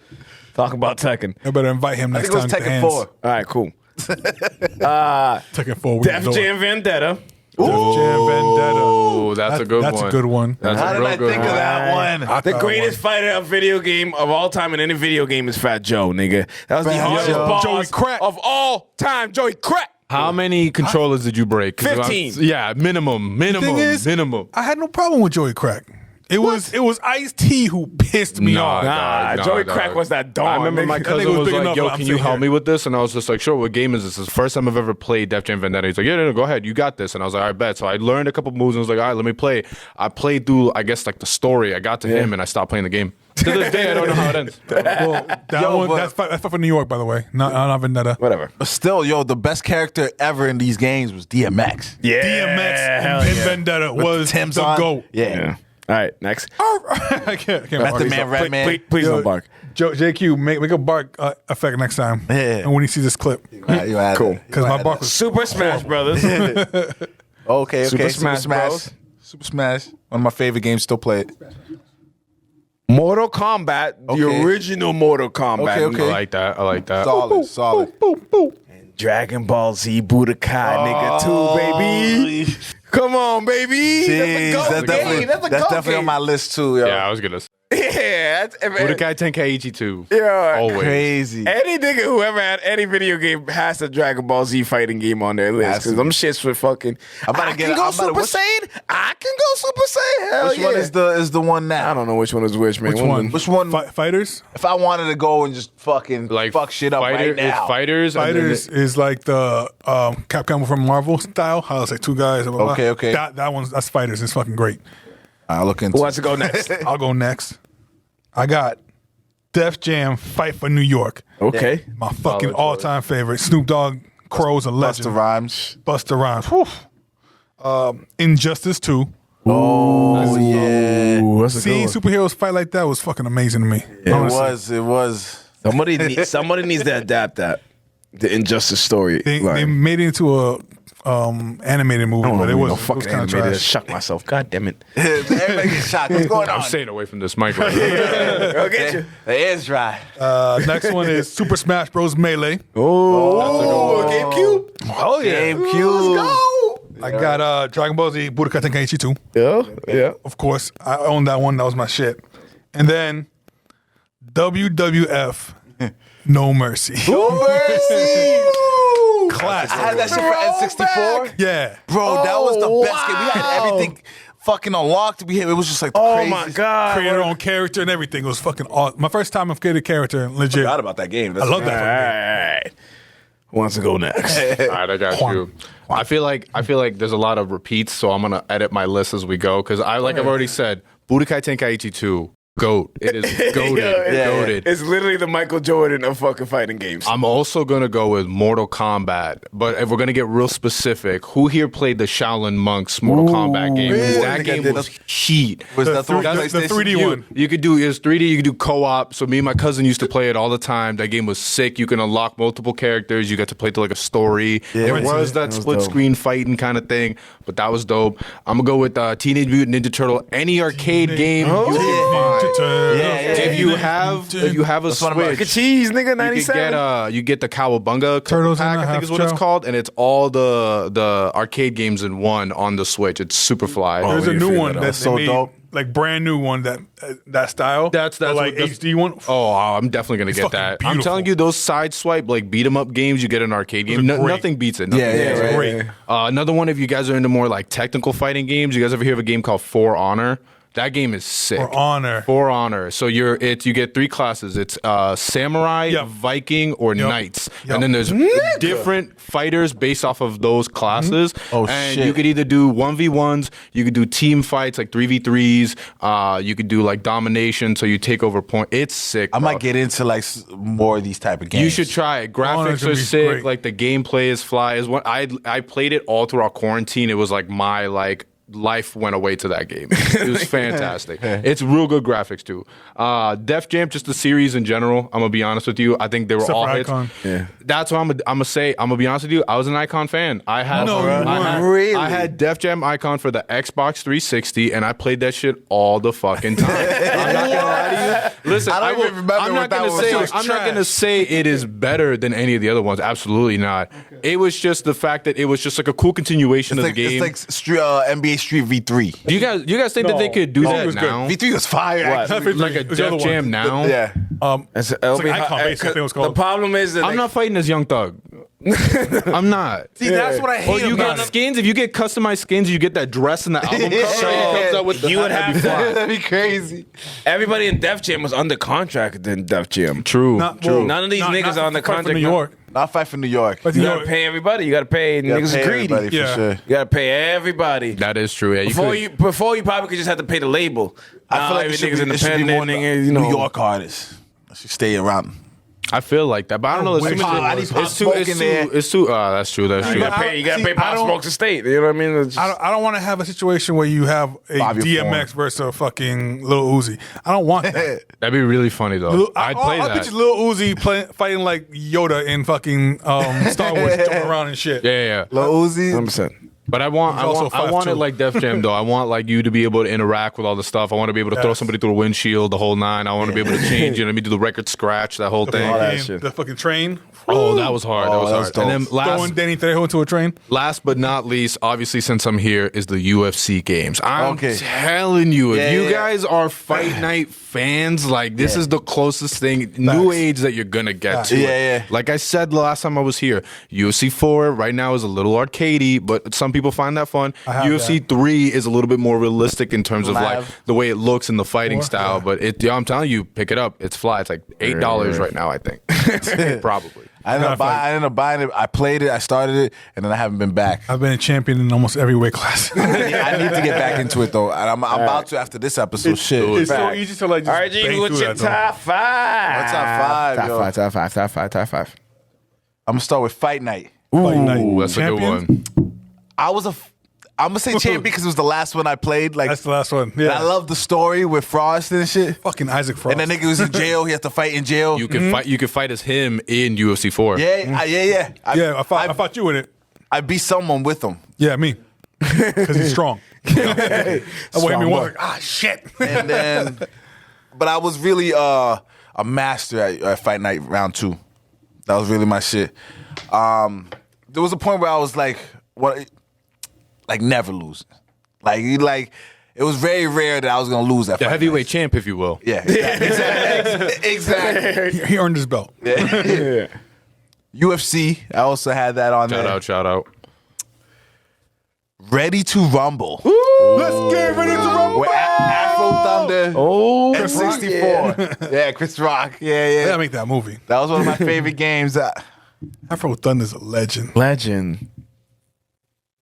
talking about Tekken. I better invite him I next think it was time. to Tekken hands. 4. All right, cool. Tekken 4. we Def know it. Jam Vendetta. Def Jam Vendetta. Oh, that's a good one. That's a good one. That's How a did real I good think one. of that one? The greatest fighter of video game of all time in any video game is Fat Joe, nigga. That was the Fat hardest Joe. boss Joey Crack. of all time. Joey Crack. How many controllers did you break? 'Cause 15. Yeah, minimum. Thing is, Minimum. I had no problem with Joey Crack. It was Ice-T who pissed me off. Nah, Joey Crack was that dog. I remember my nigga. cousin was was big like, enough, yo, I'm can you sitting help here. me with this? And I was just like, sure, what game is this? It's the first time I've ever played Def Jam Vendetta. He's like, yeah, no, go ahead. You got this. And I was like, I bet. So I learned a couple moves and was like, all right, let me play. I played through, I guess, like the story. I got to him and I stopped playing the game. To this day, I don't know how it ends. Well, that Yo, one, but- that's fight for New York, by the way. Not Vendetta. Whatever. But still, yo, the best character ever in these games was DMX. Yeah. DMX hell in yeah. Vendetta was Tim's the on. GOAT. Yeah. All right, next. I can't Method bark. Man, Red Man. Please don't bark. JQ, make a bark effect next time. Yeah. And when he sees this clip. Cool. Because my bark was Super Smash Brothers. Okay. Super Smash Bros. Super Smash. One of my favorite games. Still play it. Mortal Kombat, the Okay. original Mortal Kombat. Okay. I like that. I like that. Solid. Dragon Ball Z Budokai, nigga, 2, baby. Come on, baby. Jeez, that's a that's GOAT definitely, game. That's a that's GOAT definitely on game. my list too, yo. Yeah, I was going to say. Yeah. Budokai Tenkaichi 2. Yeah. Always. Crazy. Any nigga who ever had any video game has a Dragon Ball Z fighting game on their list. Has Because to them shits were fucking. I'm about to I get can it. go I'm about to- Super Saiyan. I can go Super Saiyan. Hell Which yeah. one is the one now? I don't know which one is which, man. which one? Which one? Fighters? If I wanted to go and just fucking Like fuck shit up right it's now. Fighters. and then Fighters is like the Capcom from Marvel style. How it's like two guys. Blah, blah, blah. Okay. That one's that's Fighters. It's fucking great. I'll look into Who wants to go next? I'll go next. I got Def Jam Fight for New York. Okay. My fucking Solid all-time favorite. Snoop Dogg, Crow's a legend. Busta Rhymes. Busta Rhymes. Whew. Injustice 2. Oh yeah. Ooh, that's a Seeing good one. superheroes fight like that was fucking amazing to me. It was. Somebody needs to adapt that. The Injustice story. They line. made it into a animated movie, but it was fucking kind of animated. trash. Shock myself. God damn it. Everybody gets shocked. What's going on? I'm staying away from this mic right here. Go get you. The air's dry. Next one is Super Smash Bros. Melee. Oh, GameCube. Oh yeah. GameCube. I got Dragon Ball Z Budokai Tenkaichi 2. Yeah. Of course, I owned that one. That was my shit. And then WWF No Mercy. No mercy. Classic. I had that shit for N64. Yeah. Bro, that was the best game. We had everything fucking unlocked. It was just like the Oh craziest. my God. Create your own character and everything. It was fucking awesome. My first time I've created a character, legit. Forgot about that game. I love All that. right. Who wants to go next? All right, I got you. I feel like there's a lot of repeats, so I'm gonna edit my list as we go because I've already said, Budokai Tenkaichi 2, GOAT. It is goated. Goated. It's literally the Michael Jordan of fucking fighting games. I'm also gonna go with Mortal Kombat, but if we're gonna get real specific, who here played the Shaolin Monks Mortal Kombat game? 'Cause really? That I think I game did. was heat. Was that the The 3D one. You could do it's 3D. You could do co-op. So me and my cousin used to play it all the time. That game was sick. You can unlock multiple characters. You got to play through like a story. It was that split screen fighting kind of thing, but that was dope. I'm gonna go with Teenage Mutant Ninja Turtle. Any arcade game you can find. If you have a one of my- Switch, Mac and cheese, nigga, you 97. you get the Cowabunga Turtles in pack, the I think Half is what it's Shell. called, and it's all the arcade games in one on the Switch. It's super fly. There's a new one that's So made, dope. like brand new one that style. That's But, like what- HD one. Oh, I'm definitely gonna get fucking that. I'm beautiful. telling you, those side swipe like beat 'em up games you get in an arcade game, Those are great. nothing beats it. Nothing Yeah, beats yeah, it. right. Great. Another one, if you guys are into more like technical fighting games, you guys ever hear of a game called For Honor? That game is sick. For Honor. For Honor. So you get three classes. It's samurai, Yep. Viking, or Yep. knights. Yep. And then there's different fighters based off of those classes. Oh, and shit. you could either do 1v1s, you could do team fights like 3v3s, you could do like domination, so you take over point. It's sick. I bro. might get into like more of these type of games. You should try it. Honor's Graphics gonna are be sick. great. Like the gameplay is fly. Is what I played it all throughout quarantine. It was like my life went away to that game. It was fantastic. It's real good graphics too. Def Jam, just the series in general. I'm gonna be honest with you. I think they were Except all for hits. Icon. Yeah. That's what I'm gonna say. I'm gonna be honest with you. I was an Icon fan. I had No, you weren't. I had Def Jam Icon for the Xbox 360, and I played that shit all the fucking time. I'm not gonna lie to you. Listen, I don't even remember I'm not what that gonna was. say. It was I'm not trash. gonna say it is better than any of the other ones. Absolutely not. It was just the fact that it was just like a cool continuation It's of like, the game. it's like NBA Street V3. Do you guys think that they could do No, it that was good. now? V3 was fire. Actually. Like a It was the other Def one. Jam now? Yeah. It's like Icon, basically, it was called. The problem is that I'm not fighting as Young Thug. I'm not. See, that's what I hate Or you about get it. skins. If you get customized skins, you get that dress and the album cover. It comes out with the You would have That'd be crazy. everybody in Def Jam was under contract in Def Jam. True. Well, None of these niggas are on the Fight for contract. New York. Not fight for New York. But You New gotta York, pay everybody. You gotta pay You gotta niggas pay are greedy. everybody Yeah. for sure. You gotta pay everybody. That is true. Yeah, Before you probably could just have to pay the label. I feel like every it should, nigga's be, it should be more independent. You know, New York artists. I should stay around. I feel like that, but I don't know. wish It's too. I need Pop It's too. Smoke It's in too. there. It's too. That's true. That's you true. gotta pay. You gotta See, pay Pop I don't- Smoke's estate. You know what I mean? It's just- I don't want to have a situation where you have a Bobby DMX versus a fucking Lil Uzi. I don't want that. That'd be really funny though. I'd play I that. picture Lil Uzi fighting like Yoda in fucking Star Wars, jumping around and shit. Yeah. Lil Uzi. 100%. But I want He's also I want it 5'2". like Def Jam though. I want like you to be able to interact with all the stuff. I want to be able to throw Yes. somebody through a windshield, the whole nine. I want to be able to change. You know, what I mean, do the record scratch, that whole thing. that Fucking- shit. the fucking train. Oh, that was hard. That was that hard. was dope. And then Throwing Danny Trejo into a train. last but not least, obviously, since I'm here, is the UFC games. I'm Okay. telling you, if Yeah, you yeah. guys are Fight Night fans, like this is the closest thing, new age that you're gonna get to. Yeah, it. yeah. Like I said the last time I was here, UFC 4 right now is a little arcadey, but some people find that fun. have UFC 3 is a little bit more realistic in terms of like Live. the way it looks and the fighting Four? style. Yeah. But I'm telling you, pick it up. It's fly. It's like $8 right now, I think. Probably. I ended up buying it. I played it. I started it, and then I haven't been back. I've been a champion in almost every weight class. I need to get back into it though, and I'm about to after this episode. Shit. It's so Fact. easy to like just All right, G, bang what's through your that, though. top five? What's top five, Top yo? five, top five, top five, top five. I'm gonna start with Fight Night. Fight Night. Ooh, that's a good Champions? one. I'm gonna say champion because it was the last one I played. Like That's the last one. and Yeah. I love the story with Frost and shit. fucking Isaac Frost. And that nigga was in jail. He has to fight in jail. You can fight. You can fight as him in UFC 4. yeah. I Yeah, I fought you in it. I beat someone with him. Yeah, me. Because he's strong. That way me was like, shit. And then, but I was really a master at Fight Night round 2. That was really my shit. There was a point where I was like, what, like never losing. Like it was very rare that I was gonna lose that. The Fight heavyweight Night. champ, if you will. Yeah, exactly. He earned his belt. Yeah. UFC, I also had that on there. Shout out. Ready to Rumble. Let's get ready to rumble. With Afro Thunder. Oh, and 64. Yeah, Chris Rock. They Yeah. gotta make that movie. That was one of my favorite games. And Afro Thunder's a legend. legend.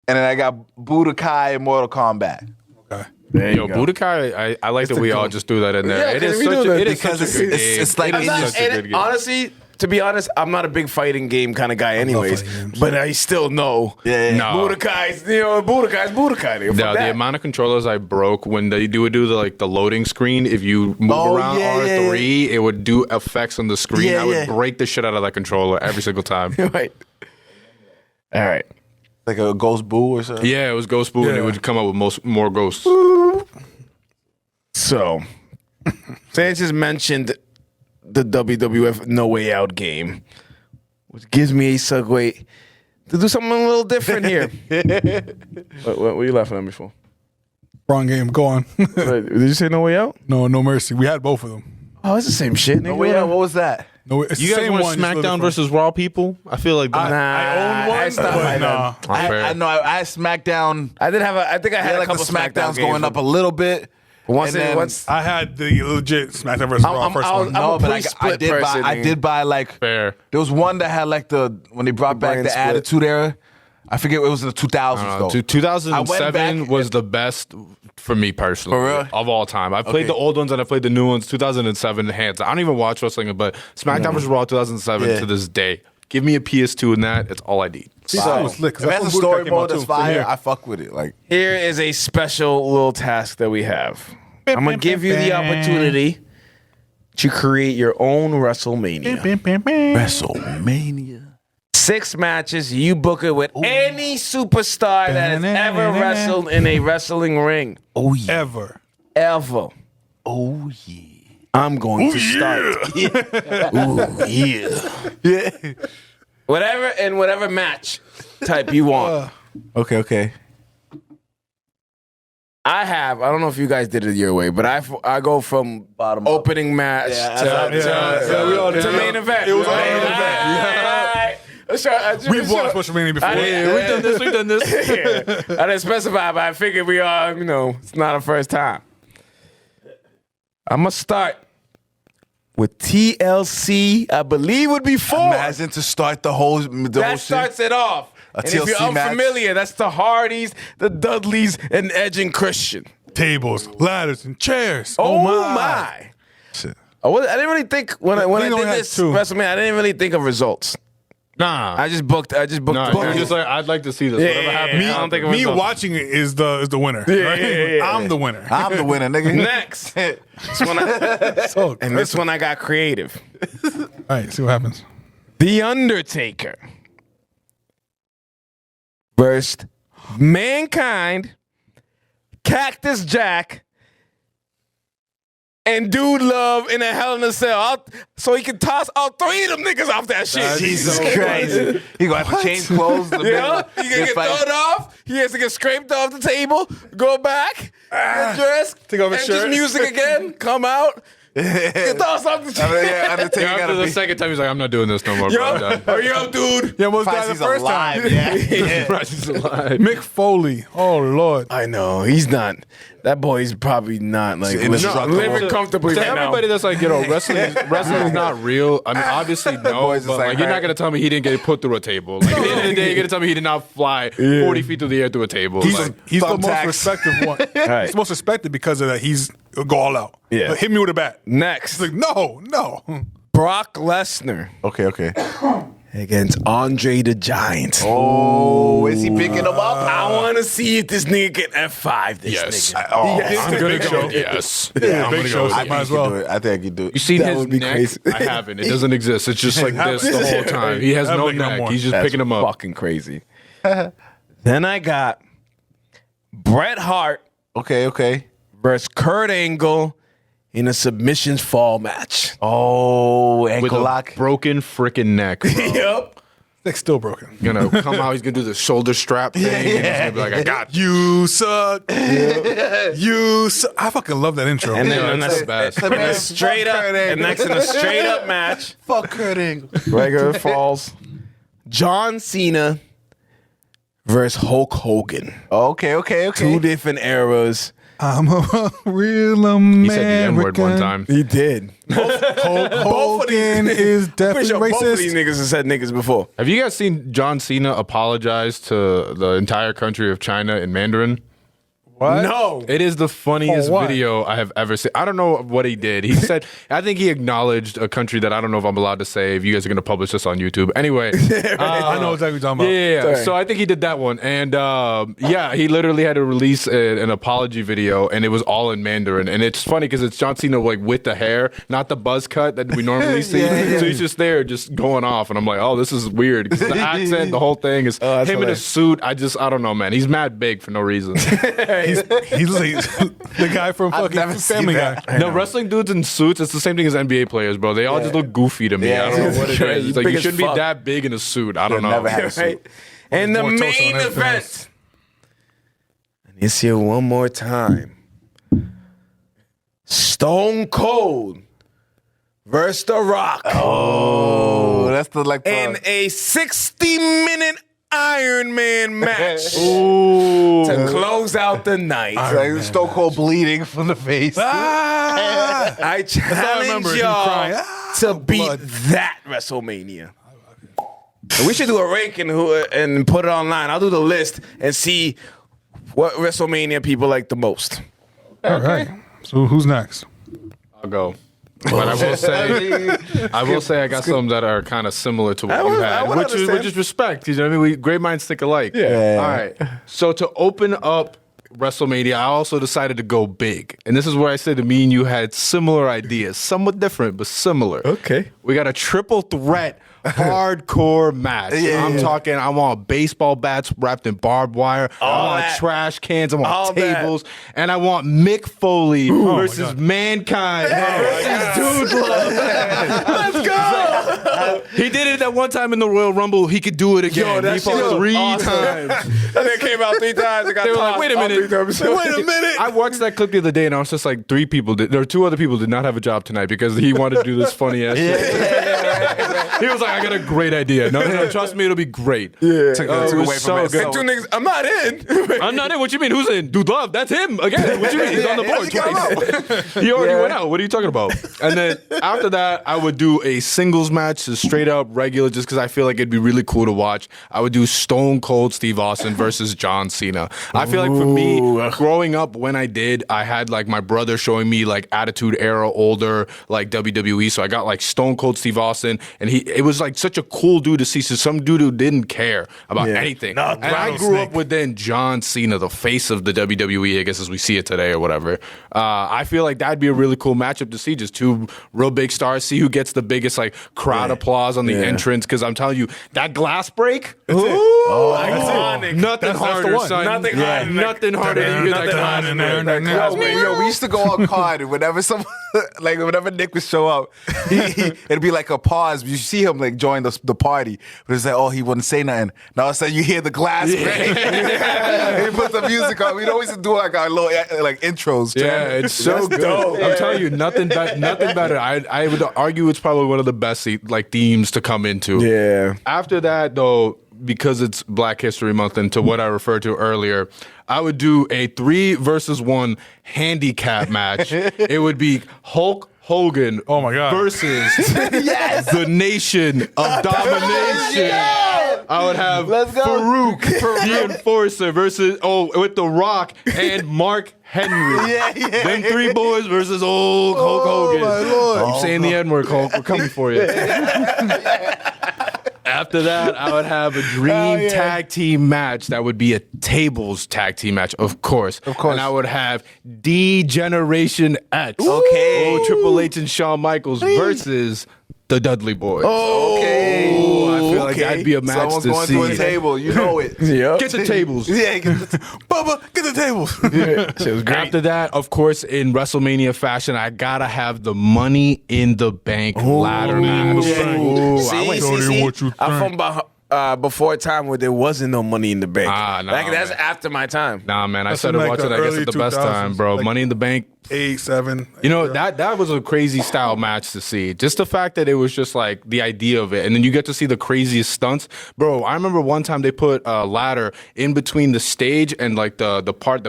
then I got Budokai and Mortal Kombat. Okay. There you Yo, go. Budokai, I like that we all just threw that in there. Yeah, it is we such do a, that it is because such a good game. it's like It is I'm not- such a good game. Honestly, to be honest, I'm not a big fighting game kind of guy anyways, fighting games. but I still know Yeah. No. Budokai's Budokai. Nigga. Fuck No, the that. amount of controllers I broke when they do the loading screen. If you move around R3, it would do effects on the screen. Yeah, I would yeah. break the shit out of that controller every single time. Right. All right. Like a Ghost Boo or something. Yeah, it was Ghost Boo, and Yeah. it would come up with more ghosts. So, Sanchez mentioned the WWF No Way Out game, which gives me a segue to do something a little different here. what were you laughing at me for? Wrong game. Go on. Wait, did you say No Way Out? No mercy. We had both of them. Oh, it's the same shit, nigga. Oh, yeah, what was that? No, it's You the guys same want one, just a little SmackDown different. versus Raw people? I feel like that. Nah, I own one, I stopped but by nah. then. I know. I had SmackDown. I did have I think I I had had a like the couple SmackDowns going up a little bit. Once and then- I had the legit SmackDown versus Raw first one. I'm No, a but pre-split person, I nigga. did buy like Fair. there was one that had like when they brought back brand the split. Attitude Era. I forget it was in the 2000s though. 2007 back- was the best for me personally For real? of all time. I played Okay. the old ones and I played the new ones. 2007 hands. I don't even watch wrestling, but SmackDown vs. Raw 2007 Yeah. to this day. Give me a PS2 in that. It's all I need. Season was lit, 'cause If that's that's a when Budokai story came out mode that's too. Same fire, here. I fuck with it. Like Here is a special little task that we have. I'm gonna give you the opportunity to create your own WrestleMania. WrestleMania. 6 matches. You book it with any superstar that has ever wrestled in a wrestling ring. Oh yeah. Ever. Ever. Oh yeah. I'm going to start. Oh yeah. Yeah. Whatever match type you want. Okay. I don't know if you guys did it your way, but I go from Bottom up. opening match to main event. It was all Main main event. We've watched WrestleMania before. We've done this. I didn't specify, but I figured we are, it's not our first time. I'm going to start with TLC, I believe would be 4. Imagine to start the whole That starts it off. A And if you're TLC match. unfamiliar, that's the Hardys, the Dudleys, and Edge and Christian. Tables, ladders, and chairs. Oh my. shit. I didn't really think when I only did had this 2. WrestleMania, I didn't really think of results. Nah. I just booked No, the you're just like, I'd like to see this. Whatever happens, I don't think it Me was watching it is the winner. Right? yeah. I'm the winner. I'm the winner, nigga. Next. This one I got creative. All right, see what happens. The Undertaker versus Mankind, Cactus Jack, and Dude Love in a Hell in a Cell. So he can toss all 3 of them niggas off that shit. Jesus Christ. He gonna have to change clothes. Yeah, he can get thrown off. He has to get scraped off the table, go back, get dressed, take off his and just shirt. music again, come out, get tossed off the table. Yeah, Undertaker Yeah, after gotta the be. second time, he's like, I'm not doing this no more, bro. I'm Yo, done. hurry up, dude. Yeah, almost died the He's first alive. time. Yeah. Surprised he's alive. Mick Foley. Oh Lord. I know he's not. That boy's probably not like indestructible. living comfortably To right now. everybody that's like, wrestling's not real. I mean, obviously no, boys is but like, like, you're right. not gonna tell me he didn't get put through a table. Like, at the end of the day, you're gonna tell me he did not fly 40 feet through the air through a table. He's Like, the most thumbtacks. respected one. Right. He's the most respected because of that. He's go all out. Yeah. Like, hit me with a bat. Next, It's like no. Brock Lesnar Okay. against Andre the Giant. Oh, is he picking him up? I want to see if this nigga can F5 this yes. nigga. I'm gonna Big go Show. with yes. Yeah, I'm Big gonna Show. go with I yes. might as well. I think I can do You it. seen That his would be neck? crazy. I haven't. It doesn't exist. It's just like this the whole time. He has I'm no looking at neck. more. He's just That's picking him up. fucking crazy. Then I got Bret Hart Okay. versus Kurt Angle in a submissions fall match. Oh, With ankle a lock. broken freaking neck. Bro. Yep. Neck's still broken. Gonna come out. He's gonna do the shoulder strap thing. And he's gonna be like, "I got you." You suck. You suck. I fucking love that intro. And then Yeah, and it's that's the best. and a straight up, and next in a straight up match, Fuck Kurt Angle. regular falls. John Cena versus Hulk Hogan. Okay. Two different eras. I'm a real American. He said the N-word one time. He did. Hulk Hogan is Pretty definitely sure both of these racist. niggas have said niggas before. Have you guys seen John Cena apologize to the entire country of China in Mandarin? What? No. It is the funniest For what? video I have ever seen. I don't know what he did. He said, I think he acknowledged a country that I don't know if I'm allowed to say if you guys are going to publish this on YouTube. Anyway. I know exactly what you're talking about. Yeah. Sorry. So I think he did that one. And he literally had to release an apology video, and it was all in Mandarin. And it's funny because it's John Cena like with the hair, not the buzz cut that we normally see. So he's just there just going off. And I'm like, oh, this is weird. 'Cause the accent, the whole thing is that's him in a hilarious. suit. I don't know, man. He's mad big for no reason. He's the guy from I've fucking never seen Family that. Guy. No, wrestling dudes in suits, it's the same thing as NBA players, bro. They all just look goofy to me. Yeah, I don't know what it yeah. is. It's like Big you as shouldn't be fuck. that big in a suit. I don't know. never had a suit. Right? And the More toast main on everything event. else. And it's here one more time. Stone Cold versus The Rock. Oh, that's the In a 60-minute Iron Man match to close out the night. like Stone Cold bleeding from the face. I all I remember challenge is him y'all crying. to beat blood. that WrestleMania. And we should do a ranking and put it online. I'll do the list and see what WrestleMania people like the most. All right. So who's next? I'll go. But I will say I got some that are kind of similar to what I you would- had, I would which understand. is respect. You know what I mean? Great minds think alike. Yeah. All right. So to open up WrestleMania, I also decided to go big. And this is where I said to me and you had similar ideas, somewhat different, but similar. Okay. We got a triple threat hardcore match. I'm talking, I want baseball bats wrapped in barbed wire. I want that. trash cans. I All want that. tables. And I want Mick Foley versus God. Mankind versus Dude Love. Let's go. He did it that one time in the Royal Rumble. He could do it again. that He shit fought was 3 awesome. times. And it came out 3 times. It got They were like, tossed wait a all minute. 3 times. Wait a minute. I watched that clip the other day and I was just like, 3 people did. There were 2 other people did not have a job tonight because he wanted to do this funny ass shit. He was like, I got a great idea. No, trust me, it'll be great. Yeah. Took it away was from so it. good. And 2 niggas, I'm not in. I'm not in. What you mean? Who's in? Dude Love. That's him again. What you mean? He's on the board twice. He already went out. What are you talking about? And then after that, I would do a singles match, just straight up regular, just because I feel like it'd be really cool to watch. I would do Stone Cold Steve Austin versus John Cena. I feel like for me, growing up when I did, I had like my brother showing me like Attitude Era, older like WWE. So I got like Stone Cold Steve Austin, and it was like such a cool dude to see. So some dude who didn't care about anything. And I grew up with then John Cena, the face of the WWE, I guess as we see it today or whatever. I feel like that'd be a really cool matchup to see. Just 2 real big stars. See who gets the biggest like crowd applause on the entrance. Because I'm telling you, that glass break. Iconic. Nothing That's the harder, one. son. Nothing harder. Nothing harder than you get that Nothing glass harder break. than that glass break. Yo, we used to go on card and whenever whenever Nick would show up, it'd be like a pause. You see him like join the party, but it's like, oh, he wouldn't say nothing. Now all of a sudden you hear the glass break. He puts the music on. We'd always do like our little like intros. Yeah, it's so good. I'm telling you, nothing better. I would argue it's probably one of the best like themes to come into. Yeah. After that, though, because it's Black History Month and to what I referred to earlier, I would do a 3 versus 1 handicap match. It would be Hulk Hogan Oh my God. versus the Nation of Domination. I would have Farouk, the Enforcer, versus with The Rock and Mark Henry. Them 3 boys versus old Hulk Hogan. my Lord. I'm saying the N-word, Hulk. We're coming for you. After that, I would have a dream tag team match that would be a tables tag team match, of course. And I would have D-Generation X. Okay. Triple H and Shawn Michaels versus the Dudley Boys. Okay. I feel like that'd be a match Someone's to going see. to a table. You know it. Yep. Get the tables. Yeah, get the Bubba, get the tables. Shit was great. After that, of course, in WrestleMania fashion, I gotta have the Money in the Bank ladder match. See, what you I'm from before a time where there wasn't no Money in the Bank. Nah, That's man. after my time. Nah, man, I That's started in, like, watching, the I guess, early at the best 2000s, time, bro. like- Money in the Bank. 8, 7. You know, that was a crazy style match to see. Just the fact that it was just like the idea of it. And then you get to see the craziest stunts. Bro, I remember one time they put a ladder in between the stage and like the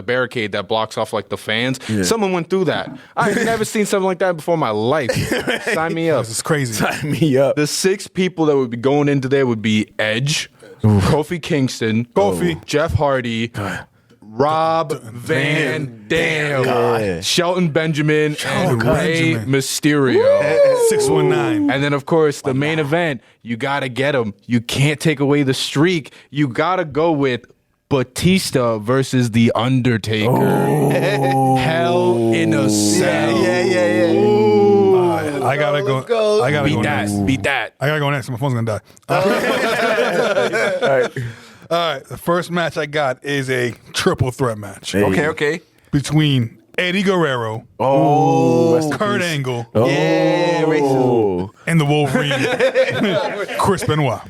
barricade that blocks off like the fans. Yeah. Someone went through that. I've never seen something like that before in my life. Sign me up. This is crazy. Sign me up. The 6 people that would be going into there would be Edge, Kofi Kingston, Jeff Hardy, Rob Van Dam, Shelton Benjamin, and Rey Mysterio. 619. And then, of course, the main event, you got to get him. You can't take away the streak. You got to go with Batista versus The Undertaker. Hell in a Cell. I gotta go. I gotta Beat go that. next. Beat that. I gotta go next. My phone's gonna die. All right. The first match I got is a triple threat match Okay. between Eddie Guerrero, Kurt Angle, Yeah, racism. and the Wolverine, Chris Benoit.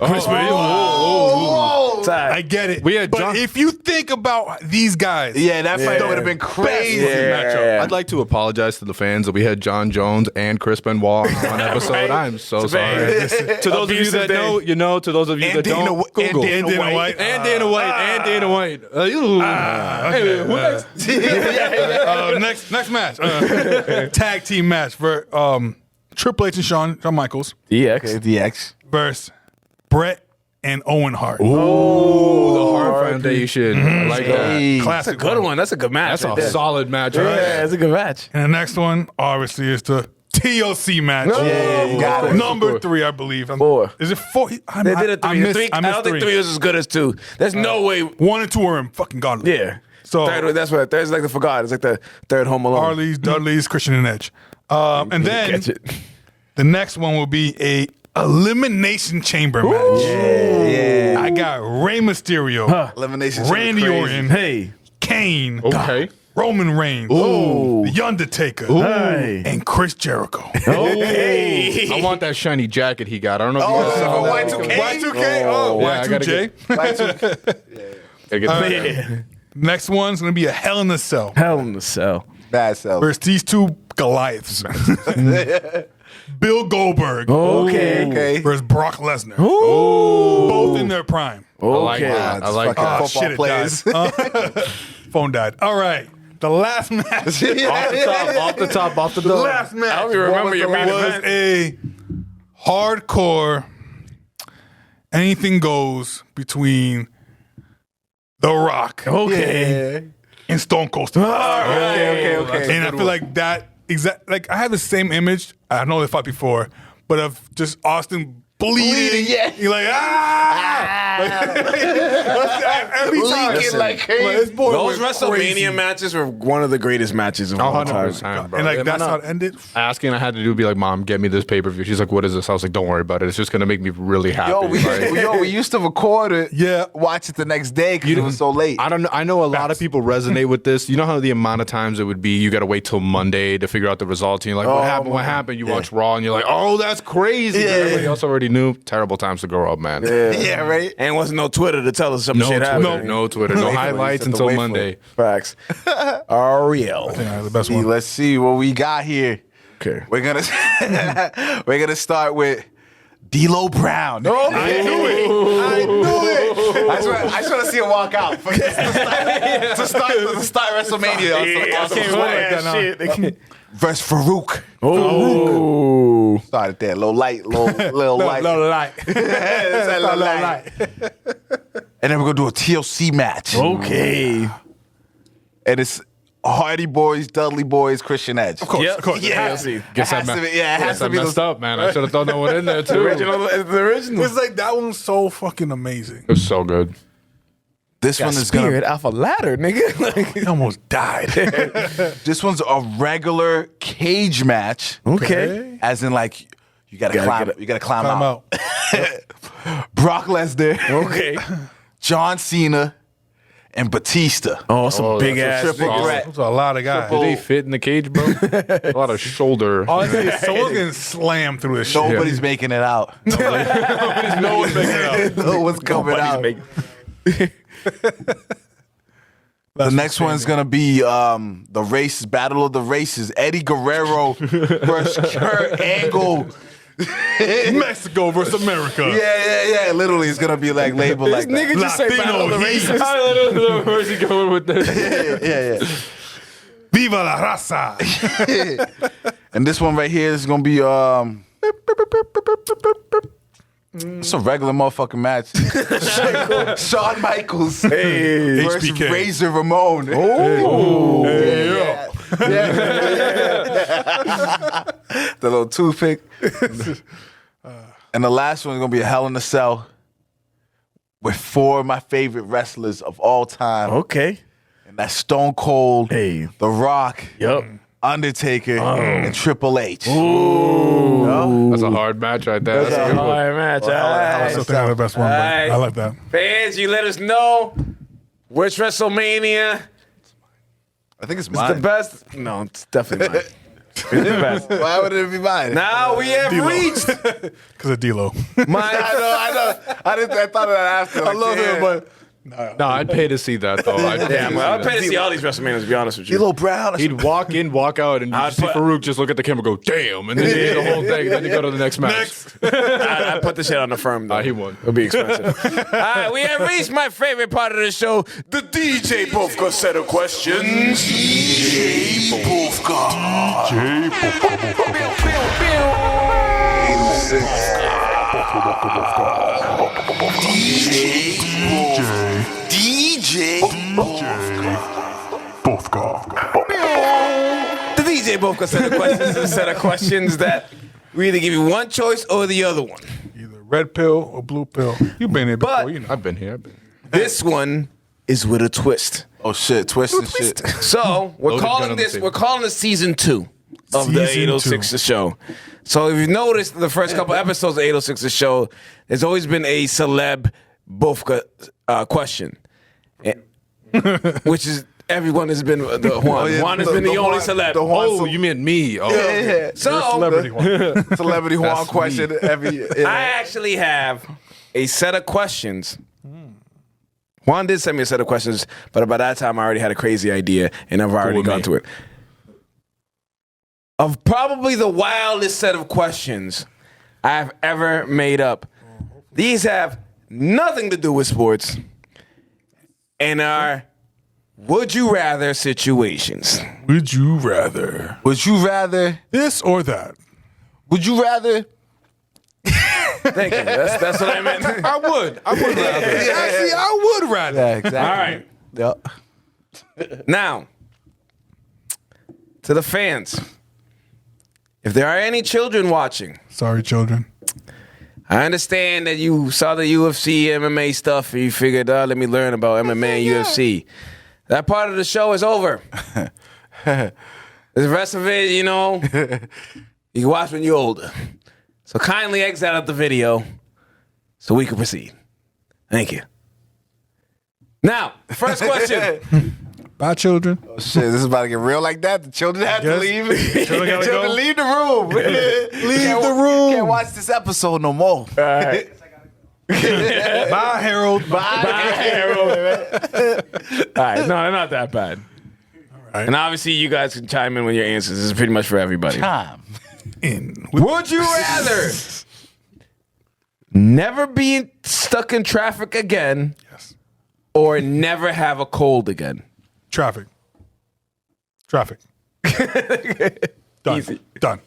I get it. We had but John- if you think about these guys, Yeah, that fight would have been crazy. matchup. I'd like to apologize to the fans that we had John Jones and Chris Benoit on one episode. Right? I'm so It's bad. sorry. To those of you that know, you know. To those of you And that Dana don't, Wh- and Google. Dana Dana White. White. And Dana White. And Dana White. Hey, who next? Next match, tag team match for Triple H and Shawn Michaels DX. DX. versus Bret and Owen Hart. Oh, the Hart Foundation. I like that. Hey. Classic That's a good one. That's a good match. That's right a there. solid match. Yeah, Right there. that's a good match. And the next one, obviously, is the TLC match. Yeah, you got it. Number 3, I believe. 4. Is it 4? They did a 3. I missed I don't think 3 was as good as 2. There's no way. 1 and 2 are in fucking godly. Yeah. So That's what. Third's like the forgot. It's like the third Home Alone. Harley's, Dudley's, Christian, and Edge. And then Catch it. the next one will be a elimination chamber match. Yeah. I got Rey Mysterio, Elimination. Randy crazy. Orton, Hey. Kane, Okay. Roman Reigns, The Undertaker, Hey. and Chris Jericho. I want that shiny jacket he got. I don't know if you guys saw that. Y2K. Oh, Yeah, I gotta Y2J. Gotta get that. Next one's going to be a Hell in a Cell Hell in the Cell. Bad self. versus these two Goliaths. Bill Goldberg Okay. versus Brock Lesnar. Both in their prime. I like Okay. that. I like fucking that. football Shit, it players. died. Phone died. All right. The last match. Off the top. The last match. I don't even remember your main was event. a hardcore anything goes between The Rock Okay. and Stone Cold Steve Austin. Okay. And I feel like that like I have the same image. I know they fought before, but of just Austin bleeding. yeah. You're like, every time. Leaking like crazy. This boy Those went WrestleMania crazy. matches were one of the greatest matches of all time. 100%, bro. And like Am I that's not how it ended. asking I had to do be like, Mom, get me this pay-per-view. She's like, what is this? I was like, don't worry about it. It's just gonna make me really happy. We used to record it. Yeah. Watch it the next day because it was so late. I don't know. I know a lot of people resonate with this. You know how the amount of times it would be you got to wait till Monday to figure out the results. And you're like, what happened? What happened? You watch Raw and you're like, oh, that's crazy. Yeah. Everybody else already knew. Terrible times to grow up, man. Yeah, right. And wasn't no Twitter to tell us some shit happened. No Twitter. No Wait for it. highlights You just have to until wait for Monday. it. Facts. Ariel. Yeah, the best See, one. let's see what we got here. Okay. We're gonna start with D'Lo Brown. I knew it. I just want to see him walk out to start WrestleMania. I can't wait like that now. Versus Farouk. Oh. Started there, little light. It's a little light. And then we're gonna do a TLC match. Okay. And it's Hardy Boys, Dudley Boys, Christian Edge. Of course, Yep. of course. Yeah. Guess It I has to be- yeah, it has guess to I be messed the- up, man. I should have thrown that one in there too. The original. It's like that one's so fucking amazing. It was so good. This one is Spirit gonna. off a ladder, nigga. Like, He almost died. This one's a regular cage match. okay. As in, like, You gotta climb I'm out. out. Brock Lesnar, Okay. John Cena, and Batista. Oh, some big ass. triple threat. That's a lot of guys. Do they fit in the cage, bro? A lot of shoulder. Honestly, someone's getting slammed through this shit. Nobody's making it out. No one's making it out. No one's coming out. The next one's gonna be the races, Battle of the Races. Eddie Guerrero versus Kurt Angle. Mexico versus America. Yeah. Literally, it's gonna be like labeled like Nigga that. just say Battle of the Races. Where's he going with this? Yeah. Viva la raza. And this one right here is gonna be it's a regular motherfucking match. Shawn Michaels versus HBK. Razor Ramon. Oh. The little toothpick. And the last one is gonna be a Hell in a Cell with 4 of my favorite wrestlers of all time. Okay. And that's Stone Cold, Hey. The Rock, Yup. Undertaker, and Triple H. That's a hard match right there. That's a good one. All right, match. All I right. still think I'm the best one, but Alright. I like that. Fans, you let us know which WrestleMania I think it's is mine. the best. No, it's definitely mine. It's the best. Why would it be mine? Now we have reached Because of D-Lo. my. I know. I thought of that after. I love him, but No, I'd pay to see that though. I'd pay Yeah, to see I'll that. pay to see all these WrestleManias, to be honest with you. D'Lo Brown. He'd walk in, walk out, and you I'd see put- Farouk just look at the camera, go damn, and then do the whole thing, and then you go to the next match. I put the shit on the firm, though. He won. It'll be expensive. All right, we have reached my favorite part of the show, the DJ Bofka set of questions. The DJ Bofka set of questions is a set of questions that we either give you one choice or the other one. either red pill or blue pill. You've been here before, But- you know. I've been here. This one is with a twist. Oh shit, twist and shit. So we're Loaded gun calling on the this. table. We're calling this season 2 of the Season 806 The Show. So if you've noticed the first couple episodes of 806 The Show, there's always been a celeb Bofka question, which is everyone has been the Juan. yeah, Juan has the- been the the only Juan- celeb. the Juan- Oh, you meant me? Oh, Yeah. So Celebrity one. Celebrity Juan That's question every. I actually have a set of questions. Juan did send me a set of questions, but by that time I already had a crazy idea, and I've already with gone me. to it. Of probably the wildest set of questions I've ever made up. These have nothing to do with sports and are would you rather situations. Would you rather Would you rather? this or that? Would you rather? Thank you. That's what I meant. I would rather. Actually, I would rather. Yeah, exactly. All right. Yep. Now, to the fans, if there are any children watching, Sorry, children. I understand that you saw the UFC MMA stuff and you figured, let me learn about MMA and UFC. That part of the show is over. The rest of it, you can watch when you're older. So kindly exit out the video so we can proceed. Thank you. Now, first question. Bye, children. Oh, shit, this is about to get real like that. The children have to Yes. leave. Children gotta go. leave the room. leave the room. Can't watch this episode no more. All right. Bye, Harold. Bye, Harold. All right, no, they're not that bad. right. And obviously, you guys can chime in with your answers. This is pretty much for everybody. Time. Would you rather never be stuck in traffic again or never have a cold again? Traffic. Done. Easy. Done.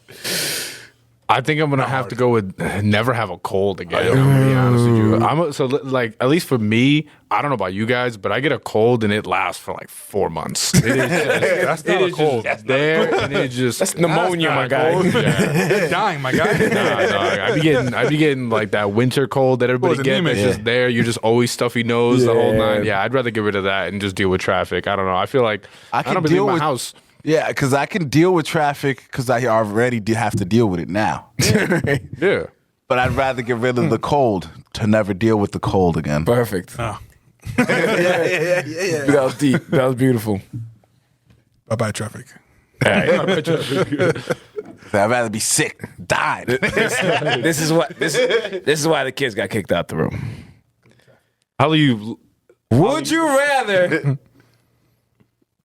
I think I'm gonna have to go with never have a cold again. I'm gonna be honest with you. So like at least for me, I don't know about you guys, but I get a cold and it lasts for like 4 months. It is That's not a cold. just there, and it just That's pneumonia, my guy. Yeah. You're dying, my guy. No, I'd be getting like that winter cold that everybody it's gets. anemic. That's just there. You're just always stuffy nose the whole Yeah. nine. Yeah, I'd rather get rid of that and just deal with traffic. I don't know. I feel like I can don't deal leave my with- house. Yeah, because I can deal with traffic because I already have to deal with it now. Yeah. But I'd rather get rid of the cold to never deal with the cold again. Perfect. Oh. That was deep. That was beautiful. Bye-bye, traffic. I'd rather be sick, died. This is why the kids got kicked out the room. How do you? Would you rather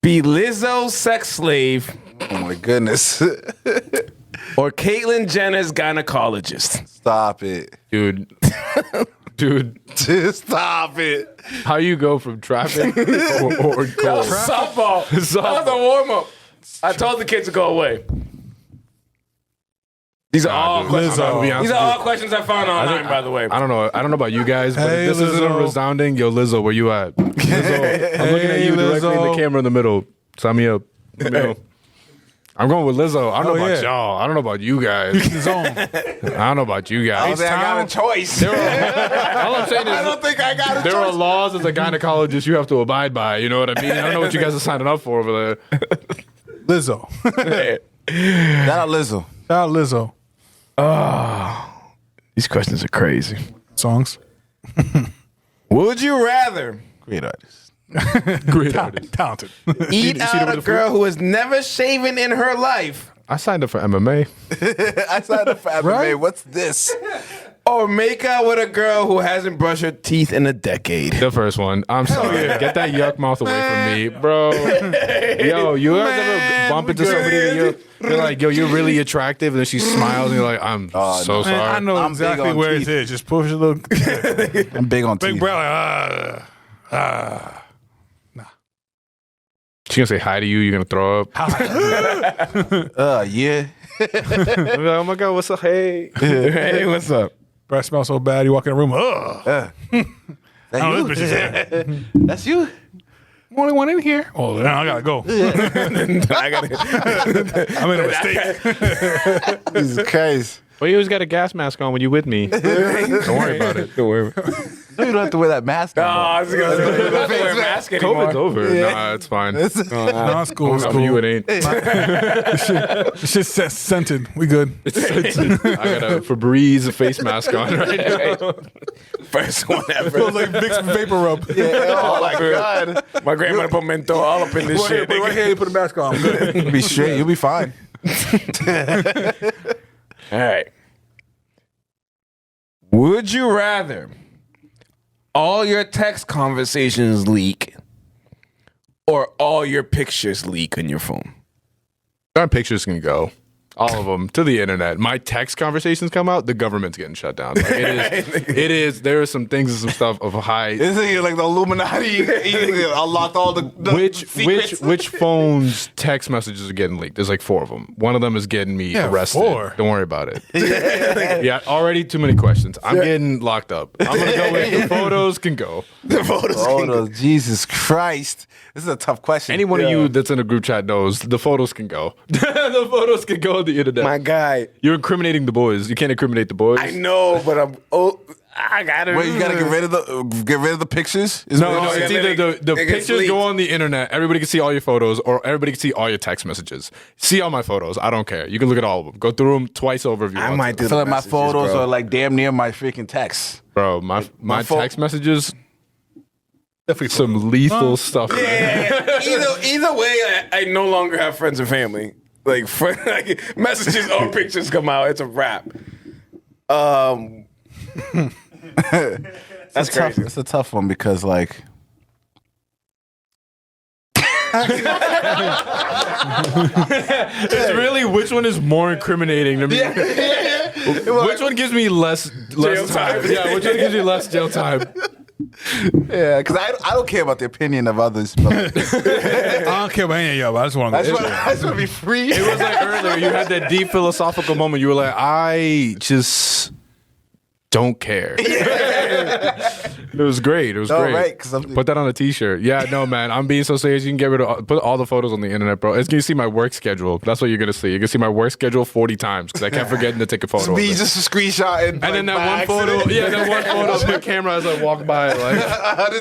be Lizzo's sex slave Oh my goodness. or Caitlyn Jenner's gynecologist? Stop it. Dude. Just stop it. How you go from traffic or That cold? was softball. That was a warm up. I told the kids to go away. These are all dude. questions. Lizzo. These are all questions I found online, by the way. I don't know. I don't know about you guys, but Hey, if this isn't a Lizzo. resounding, yo, Lizzo, where you at? Lizzo, I'm looking at you directly in the Lizzo. camera in the middle. Sign me up. Let me know. I'm going with Lizzo. I don't know about yeah. y'all. I don't know about you guys. His own. I don't know about you I don't guys. think I got a choice. All I'm saying is, I don't think I got a there are choice. laws as a gynecologist you have to abide by. You know what I mean? I don't know what you guys are signing up for over there. Lizzo. Shout out Lizzo. Shout out Lizzo. These questions are crazy. Songs. Would you rather Great artist. Great artist. Talented. eat out a girl who has never shaven in her life I signed up for MMA. I signed up for MMA. Right? What's this? or make out with a girl who hasn't brushed her teeth in a decade? The first one. I'm sorry. Get that yuck mouth away from me, bro. Yo, you guys ever bump into somebody that you're like, yo, you're really attractive, and then she smiles, and you're like, I'm so sorry. Man, I know I'm big exactly on where teeth. it is. Just push a little. I'm big on Big teeth. bro, like, She's gonna say hi to you. You're gonna throw up. Yeah. I'm like, oh my god, what's up? Hey. Hey, what's up? breath smells so bad. You walk in the room. Ugh. That I know you? this bitch is here. That's you? Only one in here. Oh, now I gotta go. I gotta. I made a mistake. Jesus Christ. Well, you always got a gas mask on when you're with me. Don't worry about it. Don't worry. No, you don't have to wear that mask. Oh, no more. I was gonna say, you don't have to wear a mask anymore. COVID's over. Nah, it's fine. No, it's cool. It's For cool. you, it ain't. It's just scented. We good. I got a Febreze face mask on right now. First one ever. Feels like Vicks vapor rub. Oh my God. My grandmother put menthol all up in this shit. Right here, put a mask on. I'm good. You'll be straight. You'll be fine. All right. Would you rather all your text conversations leak or all your pictures leak on your phone? My pictures can go. All of them to the internet. My text conversations come out, the government's getting shut down. Like, it is. There are some things and some stuff of high. Isn't it like the Illuminati? Unlocked all the secrets. Which phone's text messages are getting leaked? There's like 4 of them. One of them is getting me arrested. 4. Don't worry about it. Yeah, already too many questions. I'm getting locked up. I'm gonna go with the photos can go. The photos. Jesus Christ. This is a tough question. Any one of you that's in a group chat knows the photos can go. The photos can go on the internet. My guy. You're incriminating the boys. You can't incriminate the boys. I know, but I gotta. Wait, you gotta get rid of the pictures? Is No, what no, you're it's saying? either the it gets pictures go leaked. on the internet, everybody can see all your photos, or everybody can see all your text messages. See all my photos. I don't care. You can look at all of them. Go through them twice over if you I want might to. do I feel the like my messages, photos bro. are like damn near my freaking texts. Bro, my phone- text messages, some lethal stuff. Yeah. Either way, I no longer have friends and family. Like, like messages or pictures come out, it's a wrap. That's crazy. It's a tough one because like It's really which one is more incriminating to me. Which one gives me less Jail time? time. Yeah, which one gives me less jail time? yeah, because I don't care about the opinion of others. But I don't care about any of y'all, but I just want to I just want to be free. It was like earlier, you had that deep philosophical moment. You were like, I just don't care. It was great. It was great. Right, 'cause Put that on a T-shirt. Yeah, no, man. I'm being so serious. You can get rid of put all the photos on the internet, bro. It's gonna see my work schedule. That's what you're gonna see. You're gonna see my work schedule 40 times because I kept forgetting to take a photo. Me of it. just a screenshot And then that one photo, that one photo of my camera as I walk by, like,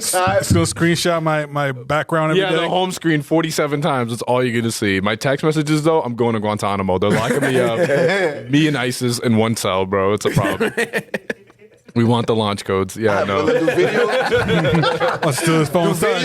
So screenshot my background every yeah, day. the home screen 47 times. That's all you're gonna see. My text messages, though, I'm going to Guantanamo. They're locking me up. Me and ISIS in one cell, bro. It's a problem. We want the launch codes. Yeah, no. Let's do this phone shit.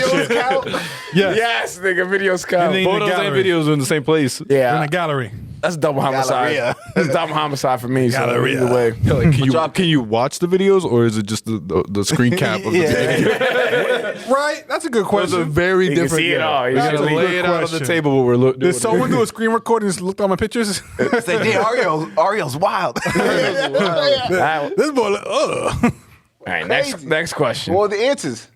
Yes, nigga, videos count. And then- Photos and gallery. videos are in the same place. In the Yeah, gallery. that's double homicide. Galleria. That's double homicide for me. So Galleria. either way. Yeah, like, can you watch the videos or is it just the screen cap of the video? Right? That's a good Those question. are very You can different. see it all. You We can gotta see it. lay it out on the Question. table what we're looking. Did someone do a screen recording and just looked at my pictures? Say, Ariel's wild. This boy, All right, next question. What were the answers?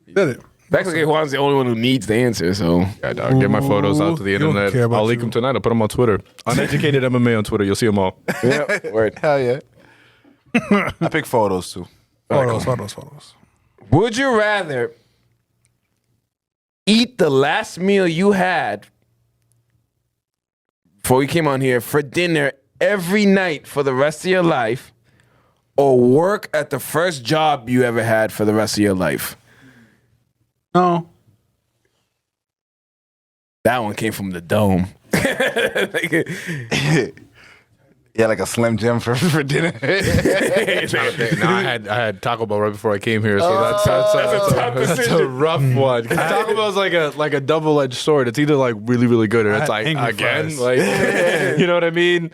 Did it. Technically, Juan's the only one who needs the answer, so. Yeah, dog, get my photos out to the You don't internet. care about I'll leak you. them tonight. I'll put them on Twitter. Uneducated MMA on Twitter. You'll see them all. Yeah, word. Hell yeah. I pick photos too. Photos. Would you rather eat the last meal you had before you came on here for dinner every night for the rest of your life, or work at the first job you ever had for the rest of your life? No. That one came from the dome. Yeah, like a Slim Jim for dinner. Nah, I had Taco Bell right before I came here, so that's a rough one. 'Cause Taco Bell's like a double-edged sword. It's either like really, really good, or it's like angry again, fries. like you know what I mean.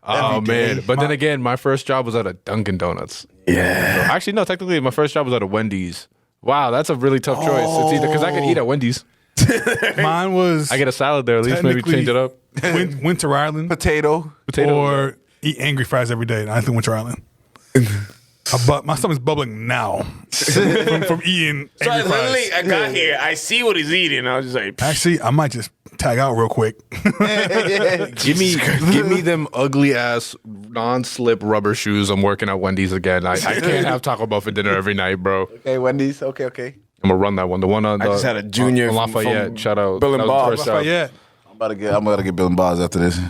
Oh Every day. man! But then again, my first job was at a Dunkin' Donuts. Yeah. Actually, no. Technically, my first job was at a Wendy's. Wow, that's a really tough choice. It's either because I could eat at Wendy's. Mine was I get a salad there. At least maybe change it up. Winter Island. Potato. Or eat angry fries every day. I think Winter Island. My stomach's bubbling now from eating So angry fries. I got here. I see what he's eating. I was just like, Actually, I might just tag out real quick. Give me them ugly ass non-slip rubber shoes. I'm working at Wendy's again. I can't have Taco Bell for dinner every night, bro. Okay, Wendy's. Okay. I'm gonna run that one. The one on I just had a junior on from Lafayette. Shout out. Bill and That was the Bob. first job. Yeah, I'm about to get Bill and Bob's after this.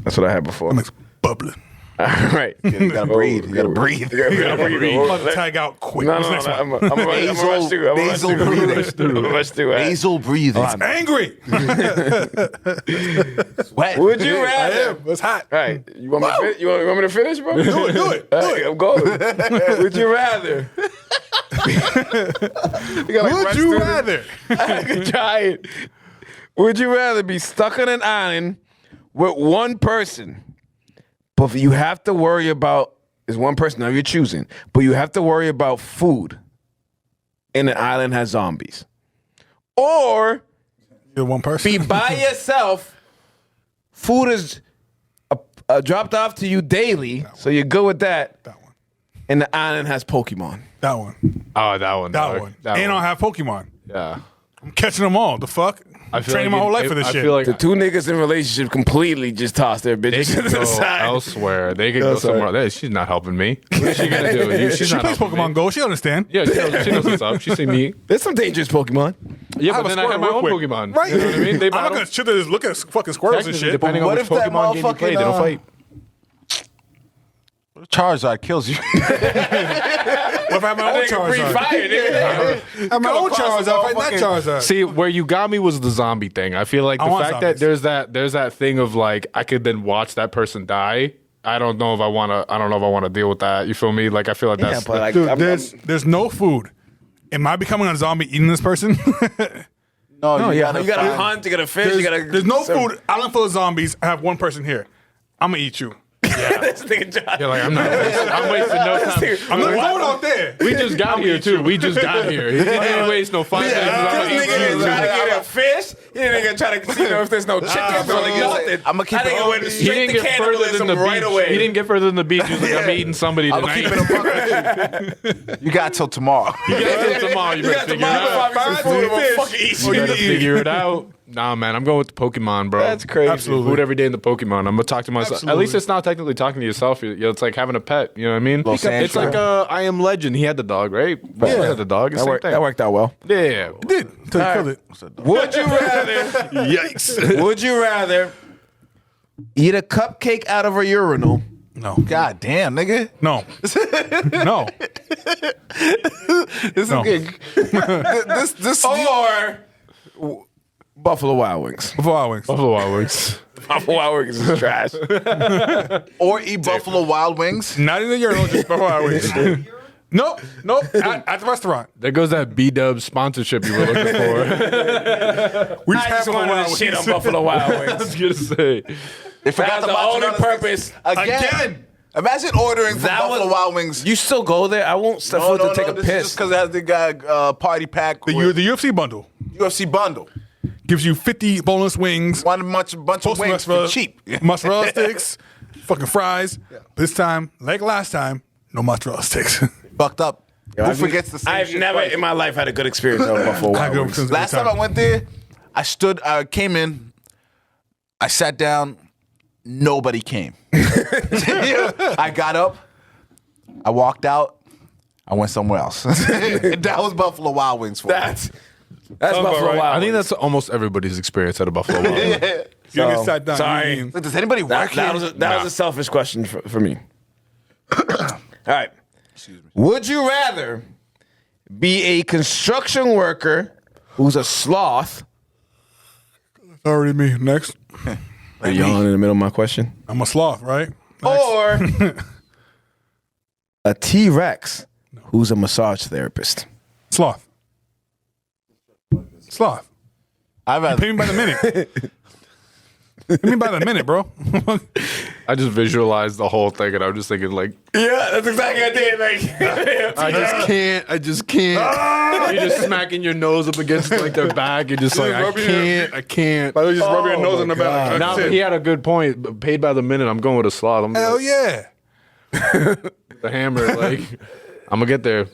That's what I had before. stomach's bubbling. All right. You gotta breathe. You gotta breathe. I'm about to tag out quick. No, What's no, next no. one? I'm a rush through. I'm a rush Nasal through. breathing. I'm a rush through. Nasal breathing. Angry. Wet. Would you I rather? am. It's hot. All right. You want me to finish, bro? Do it. All right, I'm going. Would you rather? Would you rather? I could try it. Would you rather be stuck on an island with one person, but you have to worry about is one person now you're choosing, but you have to worry about food, and the island has zombies, or You're one person. be by yourself. Food is dropped off to you daily, so you're good with that. That one. And the island has Pokemon. That one. Oh, that one. That dog. one. That And one. I have Pokemon. Yeah. I'm catching them all. The fuck? I feel Training like my whole life for this I shit. feel like The two niggas in a relationship completely just toss their they bitches could to the go side. elsewhere. They could go somewhere else. She's not helping me. What is she gonna do? She's She not plays helping Pokemon me. Go. She understand. Yeah, she knows what's up. She see me. There's some dangerous Pokemon. Yeah, I have but a then I have my Squirtle own real quick. Pokemon. Right. You know what I mean? They I'm not battle. gonna sit there and look at fucking squirrels and Technically, shit. depending But on what which if that Pokemon game you play, they don't motherfucking, fight. Charizard kills you. What if I have my own Charizard? I have my own Charizard. I fight that Charizard. See, where you got me was the zombie thing. I feel like I the want fact zombies. that there's that thing of like I could then watch that person die. I don't know if I want to deal with that. You feel me? Like I feel like that's but like, Dude, there's no food. Am I becoming a zombie eating this person? No, you gotta hunt, you gotta fish, there's no food. Island full of zombies. I have one person here. I'm gonna eat you. This nigga Josh. You're like I'm wasting no time. I'm not going out there. We just got here too. We just got here. He didn't waste no 5 minutes. I'm This gonna nigga eat ain't you. trying to get a fish. He nigga trying to see if there's no chicken. I'ma keep it went He straight didn't to get further than cannibalism the right beach. away. He didn't get further than the beach. He was like, I'm eating somebody I'm tonight. keeping a buck. You got till tomorrow. You got till tomorrow. You better figure it out. Food, I'm gonna fucking eat You you. gotta figure it out. Nah, man, I'm going with the Pokemon, bro. That's crazy. Absolutely. Food every day in the Pokemon. I'm gonna talk to myself. At least it's not technically talking to yourself. It's like having a pet. You know what I mean? Los It's like I Am Legend. He had the dog, right? He had the dog. It's the same thing. That worked out well. Yeah. It did. Until you killed it. Would you rather? Yikes. Would you rather eat a cupcake out of a urinal? No. God damn, nigga. No. No. This No. is good. This Or Buffalo Wild Wings. Buffalo Wild Wings. Buffalo Wild Wings. Buffalo Wild Wings is trash. or eat Buffalo Wild Wings. Not in the urinal, just Buffalo Wild Wings. Nope. At the restaurant. There goes that B-Dub sponsorship you were looking for. We I just just have Buffalo wanted Wild to shit on Wings. Buffalo Wild I Wings. was gonna say. They forgot That was the only mozzarella purpose. sticks. Again. Imagine ordering from That Buffalo was- Wild Wings. You still go there? I won't step foot to take a this is piss. just because it has the guy party pack. The with UFC bundle UFC bundle. gives you 50 boneless wings, One bunch of toasted wings for mozzarella, cheap. mozzarella sticks, fucking fries. This time, like last time, no mozzarella sticks. Fucked up. Who forgets the same I've shit never twice? in my life had a good experience at Buffalo I Wild go Wings. since Last every time I went there, I came in, I sat down, nobody came. I got up, I walked out, I went somewhere else. That was Buffalo Wild Wings for me. That's Buffalo Wild I think Wings. that's almost everybody's experience at a Buffalo Wild Wings. You get sat down. sorry. you eat. Look, does anybody work here? That was a selfish question for me. All right. Would you rather be a construction worker who's a sloth? Already me. Next. Are you yawning in the middle of my question? I'm a sloth, right? Or a T-Rex who's a massage therapist? Sloth. Sloth. I'd rather Pay me by the minute. Pay me by the minute, bro. I just visualized the whole thing, and I'm just thinking, like, Yeah, that's exactly what I did. Like, I just can't. You're just smacking your nose up against like their back. You're just like, I can't. By the way, just rub your nose in the back. Now he had a good point. But paid by the minute. I'm going with a sloth. I'm Hell yeah. the hammer. Like, I'm gonna get there.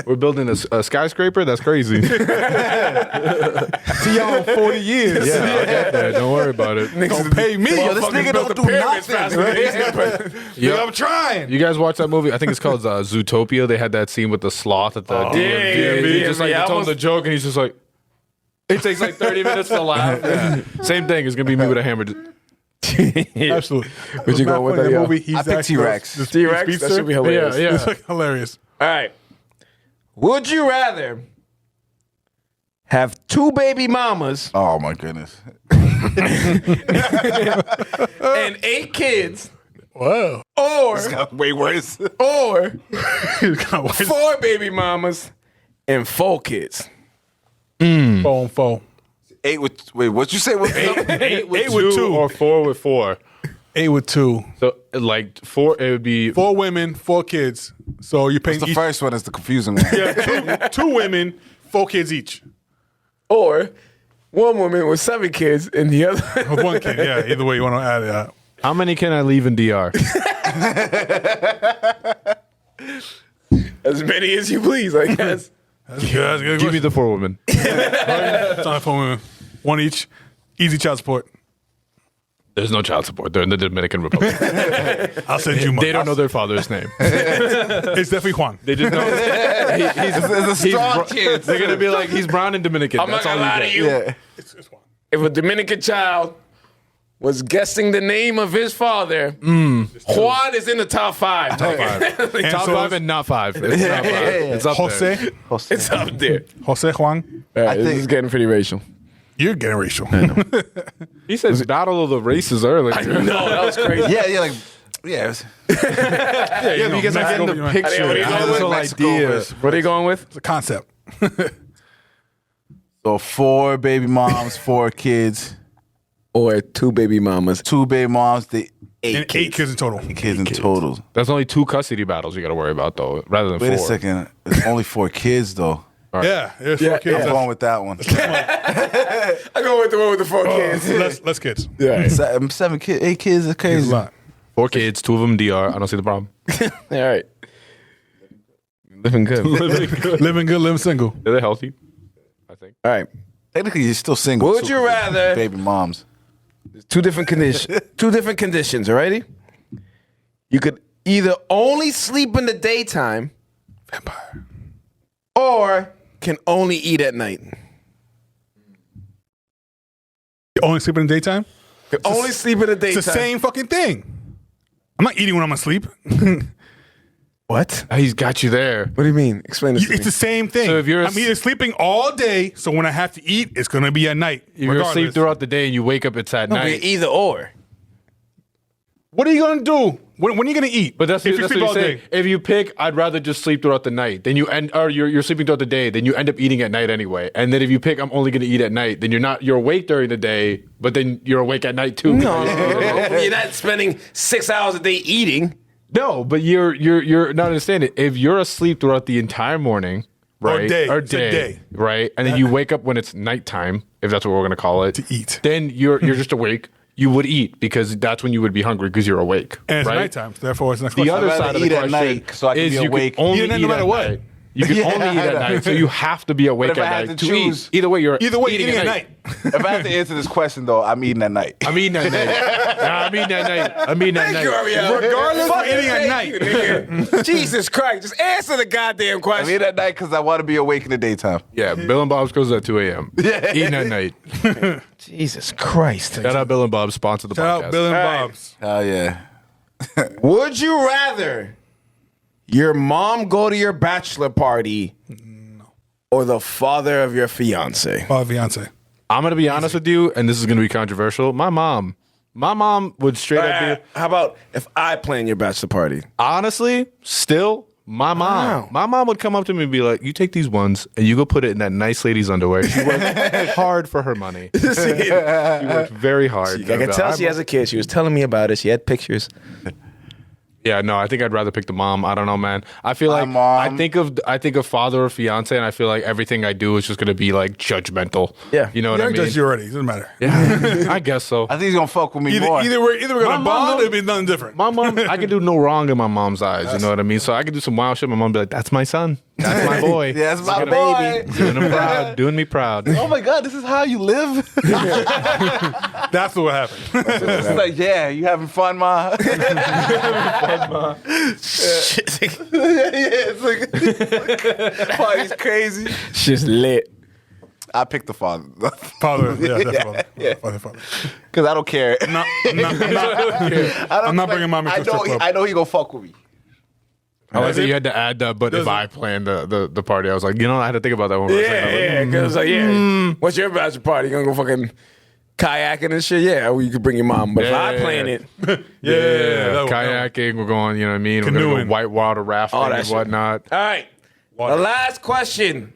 We're building a skyscraper. That's crazy. See y'all in 40 years. Yeah, I'll get there. Don't worry about it. Don't pay me. Yo, this nigga don't do nothing. Yeah. I'm trying. You guys watch that movie? I think it's called Zootopia. They had that scene with the sloth at the DMV. yeah, He just like yeah, told him almost- the joke, and he's just like, it takes like 30 minutes to laugh. Yeah. Same thing. It's gonna be me with a hammer. Absolutely. Would you go with that, movie? I picked T-Rex. T-Rex? That should be hilarious. Yeah, It's like hilarious. All right. Would you rather have 2 baby mamas Oh my goodness. and 8 kids, Wow. or Way worse. 4 baby mamas and 4 kids? Phone, phone. 8 with wait, what you say? What? 8 with 8 with 2. or 4 with 4. 8 with 2. So like 4, it would be 4 women, 4 kids. So you're paying The each, first one is the confusing one. two women, 4 kids each. Or 1 woman with 7 kids and the other With 1 kid. Yeah, either way you want to add that. how many can I leave in DR? as many as you please, I guess. That's good. That's a good. Give me the 4 women. It's only 4 women. 1 each. Easy child support. There's no child support. They're in the Dominican Republic. I'll send you money. They don't know their father's name. It's definitely Juan. They just know It's a strong chance. they're gonna be like, he's brown and Dominican. I'm not That's all gonna you lie to get. you. Yeah. It's Juan. If a Dominican child was guessing the name of his father, Juan is in the top 5. Top And Top so 5 and not 5. It's not 5. It's up there. Jose. It's up there. Jose Juan. All right, I this think- is getting pretty racial. You're getting racial. He said battle of the races earlier. No, that was crazy. Yeah, like yeah. Yeah, because I'm getting the Mexico, picture. what are you I going have this with? whole Mexico idea. versus- What are you going with? It's a concept. So 4 baby moms, 4 kids, Or 2 baby mamas. 2 baby moms, the 8 And kids. 8 kids in total. Kids in total. That's only 2 custody battles you got to worry about, though, rather than 4. Wait a second. It's only 4 kids though. Yeah, there's 4 kids. I'm going with that one. I go with the one with the 4 kids. Less kids. Yeah. 7 kids, 8 kids is It's crazy. a lot. 4 kids, 2 of them DR. I don't see the problem. All right. Living good. Living good, living single. They're healthy, I think. All right. Technically, you're still single. Would too, you 'cause rather- baby moms? Two different conditions. Two different conditions. Alrighty. You could either only sleep in the daytime, Vampire. or can only eat at night. You only sleep in the daytime? Can only sleep in the daytime. It's the same fucking thing. I'm not eating when I'm asleep. What? He's got you there. What do you mean? Explain this to It's me. the same thing. So if you're I'm either sleeping all day, so when I have to eat, it's gonna be at night. If you're regardless. asleep throughout the day and you wake up, it's at No, but night. either or. What are you gonna do? When are you gonna eat? But that's if what you sleep you're all saying. day. If you pick, I'd rather just sleep throughout the night. Then you're sleeping throughout the day. Then you end up eating at night anyway. And then if you pick, I'm only going to eat at night. Then you're awake during the day, but then you're awake at night too. No, you're not spending 6 hours a day eating. No, but you're not understanding. If you're asleep throughout the entire morning, right, Or day. right, and then you wake up when it's nighttime, if that's what we're going to call it, To eat. then you're just awake. You would eat because that's when you would be hungry because you're awake. And it's right? nighttime, so therefore it's next The question. other I'd rather side of the eat at question night so I can is be you awake. can only Eat at night eat no matter at what. night. You can Yeah, only eat I at know. night, so you have to be awake if I at had night to to choose- eat. Either way, you're Either way, eating at night. If I have to answer this question, though, I'm eating at night. I'm eating at night. I'm eating at night. I'm eating at night. Regardless, Fuck we're eating at thank night. you, Jesus Christ. Just answer the goddamn I'm question. eating at night because I want to be awake in the daytime. Yeah, Bill and Bob's goes at 2 a.m. Eating at night. Jesus Christ. Shout out Bill and Bob, sponsor the Shout podcast. out Bill and All right. Bob's. Hell yeah. Would you rather your mom go to your bachelor party or the father of your fiance? Oh, fiance. I'm gonna be honest with you, and this is gonna be controversial. My mom would straight up be How about if I plan your bachelor party? honestly still. My mom would come up to me and be like, "You take these ones and you go put it in that nice lady's underwear." She worked hard for her money. She worked very hard. I can tell she has a kid. She was telling me about it. She had pictures. Yeah, no, I think I'd rather pick the mom. I don't know, man. I feel like mom. I think of father or fiance, and I feel like everything I do is just gonna be like judgmental. Yeah. you know what Yeah, I I mean. judge you already. It doesn't matter. Yeah, I guess so. I think he's going to fuck with me more. Either we're gonna My mom bond, don't- it'll be nothing different. My mom, I can do no wrong in my mom's eyes. You know what I mean? So I could do some wild shit. My mom be like, "That's my son. That's my boy. Yeah, that's my Look at him. boy. Doing him proud. Doing me proud." Oh my God, this is how you live? That's what happened. It's like, yeah, you having fun, ma? It's like, party's crazy. She's lit. I picked the father. Father, yeah, definitely. Father. Because I don't care. I'm not bringing mom I into the know, club. I know he gonna fuck with me. I like that you had to add that, but if I planned the party, I was like, I had to think about that one. For a second. I was like, Because what's your bachelor party? You gonna go fucking kayaking and shit? Yeah, well, you could bring your mom. But if I plan it, yeah, kayaking. We're going. You know what I mean? We're Canoeing. gonna go whitewater rafting All that and shit. whatnot. all right. The last question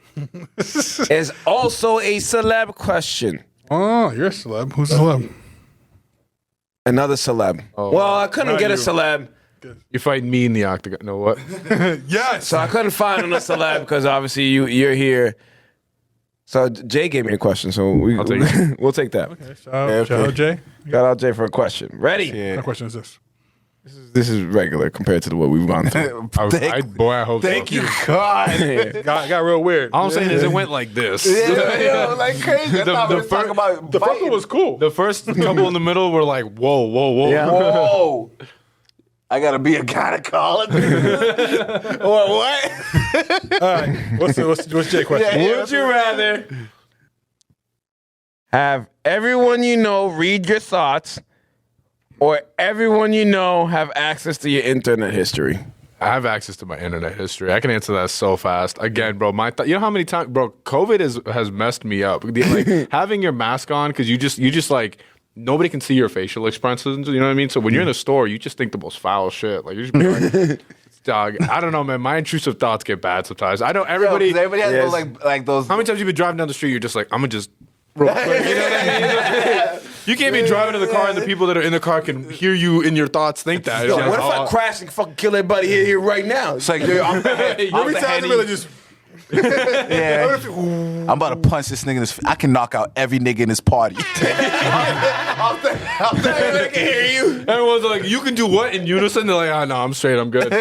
is also a celeb question. Oh, you're a celeb. Who's a celeb? Another celeb. Well, I couldn't get a celeb, You're fighting me in the octagon. No, what? Yes. so I couldn't find another celeb because obviously you're here. So Jay gave me a question, so I'll take it. we'll take that. Shout out Jay. Shout out Jay for a question. Ready? My question is this. This is regular compared to what we've gone through. I hope Thank so. you, God. Got real weird. All I'm saying is it went like this. Yo, like crazy. I thought we were talking about The first one was cool. The first couple in the middle were like, whoa. Whoa. I gotta be a gynecologist. What? All right. What's Jay question? Yeah. Would you rather have everyone you know read your thoughts or everyone you know have access to your internet history? I have access to my internet history. I can answer that so fast. Again, bro, you know how many times, bro, COVID has messed me up. Like having your mask on, because you just like, nobody can see your facial expressions. You know what I mean? So when you're in the store, you just think the most foul shit. Like, you just be like, dog, I don't know, man. My intrusive thoughts get bad sometimes. I know everybody. Everybody has those like those. How many times you been driving down the street, you're just like, I'm gonna just real quick. You know what I mean? You can't be driving in the car and the people that are in the car can hear you in your thoughts think that. Yo, It's what if like, I crash and fucking kill everybody here right now? It's like, yo, I'm Every time they really just Yeah. I'm about to punch this nigga in his face. I can knock out every nigga in this party. I can hear you. Everyone's like, you can do what in unison? They're like, no, I'm straight. I'm good.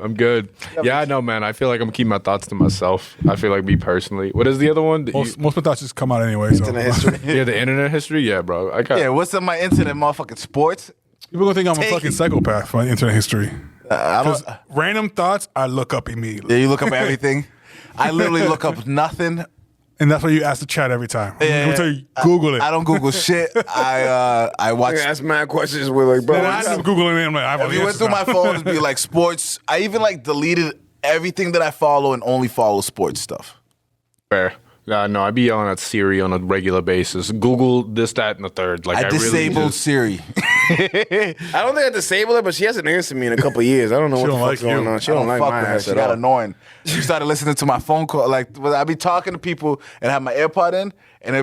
I'm good. Yeah, I know, man. I feel like I'm keeping my thoughts to myself. I feel like me personally. What is the other one? Most of my thoughts just come out anyway. So. Internet history. Yeah, the internet history. Yeah, bro. Yeah, what's on my internet, motherfucking sports? People gonna think I'm a fucking psychopath for internet history. I don't. Random thoughts, I look up immediately. Yeah, you look up everything. I literally look up nothing. And that's why you ask the chat every time. Yeah, I'm gonna tell you, Google it. I don't Google shit. I watch. I ask mad questions. We're like, bro. Then I end up Googling it. I'm like, I have If you went through my phone, it'd be like sports. I even like deleted everything that I follow and only follow sports stuff. Fair. No, I be yelling at Siri on a regular basis. Google this, that, and the third. Like I disabled really just, Siri. I don't think I disabled it, but she hasn't answered me in a couple of years. I don't know what the don't fuck's like going you. on. She don't like fuck my with her. ass She at got all. annoying. She started listening to my phone call. Like I be talking to people and have my AirPod in, and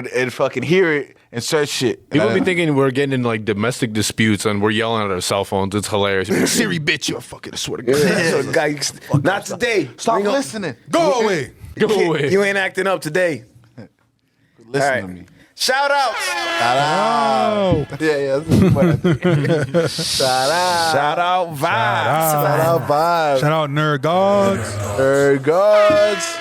it fucking hear it and search shit. People be thinking we're getting in like domestic disputes and we're yelling at our cell phones. It's hilarious. Siri, bitch, you fucking I swear to God. So, guy, not today. Stop We gon- listening. Go away. Go away. You ain't acting up today. Listen All right. to me. Shout out. Yeah. This is what I do. Shout out. Shout out vibes. Shout out vibes. Shout out Nerd Gods. Nerd gods.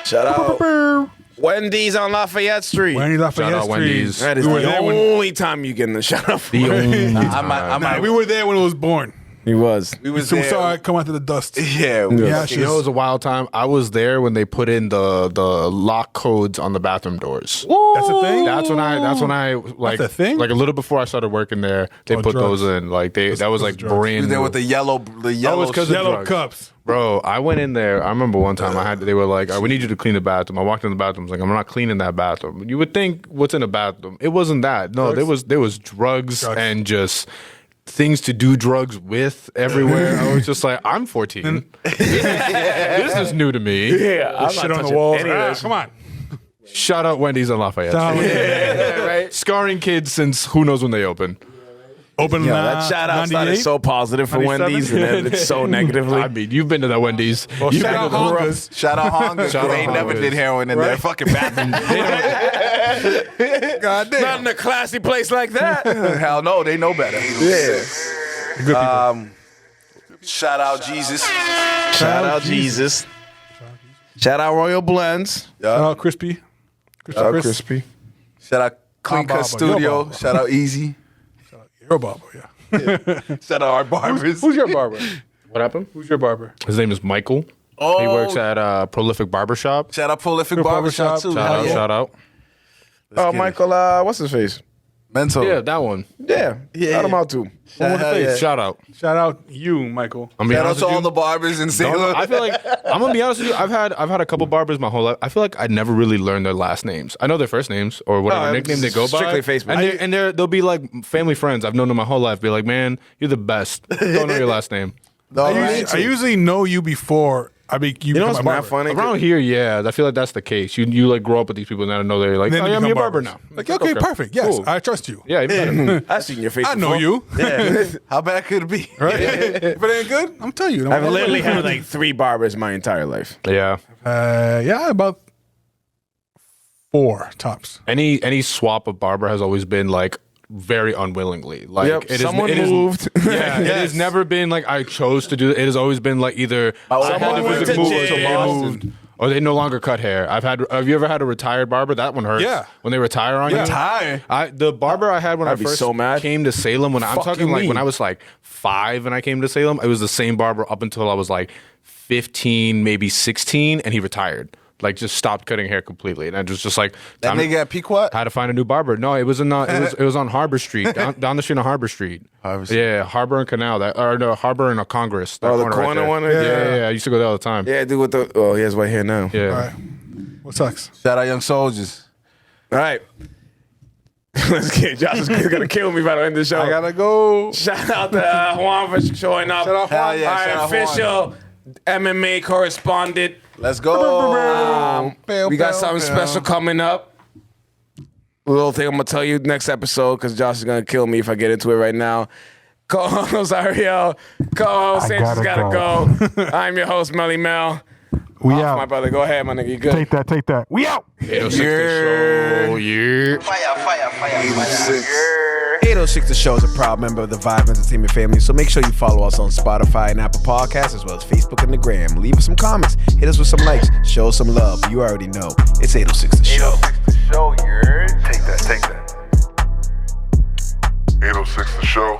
Shout out Wendy's on Lafayette Street. Wendy's Shout Lafayette out Street. Wendy's. That is We were the there when- only time you get in the shout out. The only I time. might, We were there when it was born. He was. we was So there. saw it come out to the dust. Yeah. Yeah, You know, it was a wild time. I was there when they put in the lock codes on the bathroom doors. That's a thing? That's when I like That's a thing? like a little before I started working there. They put drugs. those in. Like that was like drugs. We brand was there new. with the yellow it's 'cause of Yellow drugs. cups. Bro, I went in there. I remember one time they were like, we need you to clean the bathroom. I walked in the bathroom. I was like, I'm not cleaning that bathroom. You would think what's in the bathroom. It wasn't that. No, there was drugs and just things to do drugs with everywhere. I was just like, I'm 14. This is new to me. Yeah, I'm Shit not on the touching walls. any of Ah, this. come on. Shout out Wendy's and Lafayette. Right? Scarring kids since who knows when they open. Open Yo, that shout out started 98? so positive for 97? Wendy's and then it's so negatively. I mean, you've been to that Wendy's. Well, You've shout been out to the Hongas. Shout out Hongas. Shout out They ain't never Hongas. did heroin in their fucking bathroom. God damn. Not in a classy place like that. Hell no, they know better. Yeah. Good people. Shout out Jesus. Shout out Jesus. Shout out Royal Blends. Shout out Crispy. Shout out Chris. Crispy. Shout out Clean Baba. Cut Studio. Yo, Baba. Shout out Easy. You're a barber, yeah. Shout out our barbers. Who's your barber? What happened? Who's your barber? His name is Michael. Oh. He works at Prolific Barbershop. Shout out Prolific Your Barbershop barbershop. too. Shout Hell out, yeah. shout out. Oh, Michael, what's his face? Mental. Yeah, that one. Yeah. Shout him out too. Hell yeah. Shout out. Shout out you, Michael. I'm gonna be Shout out honest to with all you. the barbers in St. Don't- Louis. I feel like I'm gonna be honest with you. I've had a couple barbers my whole life. I feel like I never really learned their last names. I know their first names or whatever No, nickname they go by. strictly Facebook. And they'll be like family friends. I've known them my whole life. Be like, man, you're the best. Don't know your last name. No, I usually know you before I be you You know become what's my mad barber. funny? Around here, yeah, I feel like that's the case. You like grow up with these people and then I know they're like, Then oh, you yeah, I'm become your barber barbers. now. Like, okay, perfect. Yes, Cool. I trust you. Yeah, even better. I've seen your face I know before. you. Yeah. How bad could it be? Right? If it ain't good, I'm telling you. I've literally had like 3 barbers my entire life. yeah. yeah, about 4 tops. Any swap of barber has always been like very unwillingly. Like Yep, it is- someone it is- moved. Yeah, it has never been like I chose to do it. It has always been like either I had someone to went visit to move jail. to Boston, or they no longer cut hair. Have you ever had a retired barber? That one hurts. Yeah. When they retire on you. Retire? The barber I had when I I'd be first so mad. came to Salem, when I'm Fucking talking like me. when I was like 5 and I came to Salem, it was the same barber up until I was like 15, maybe 16, and he retired. Like just stopped cutting hair completely, and I was just like That time- nigga at Pequot? I had to find a new barber. No, it was in it was on Harbor Street, down the street on Harbor Street. Harbor Street. Yeah, Harbor and Canal. Harbor and Congress. That Oh, the right corner there. one? Yeah. I used to go there all the time. Yeah, dude with the he has white hair now. Yeah. All right. What sucks? Shout out Young Soldiers. All right. Let's get Josh is gonna kill me by the end of the show. I gotta go. Shout out to Juan for showing up. Shout out Juan. Hell yeah, Our shout out Juan. official MMA correspondent. Let's go. We got something special coming up. A little thing I'm gonna tell you next episode because Josh is gonna kill me if I get into it right now. Co-host Ariel, co-host Sanchez gotta go. I'm your host Melly Mel. We Off, out. my brother. Go ahead, my nigga. You good? Take that. We out. 806 The Show. Yeah. Fire. 806 The Show is a proud member of the Vibe Entertainment family, so make sure you follow us on Spotify and Apple Podcasts, as well as Facebook and the Gram. Leave us some comments, hit us with some likes, show us some love. You already know. It's 806 The Show. 806 The Show, Take that. 806 The Show.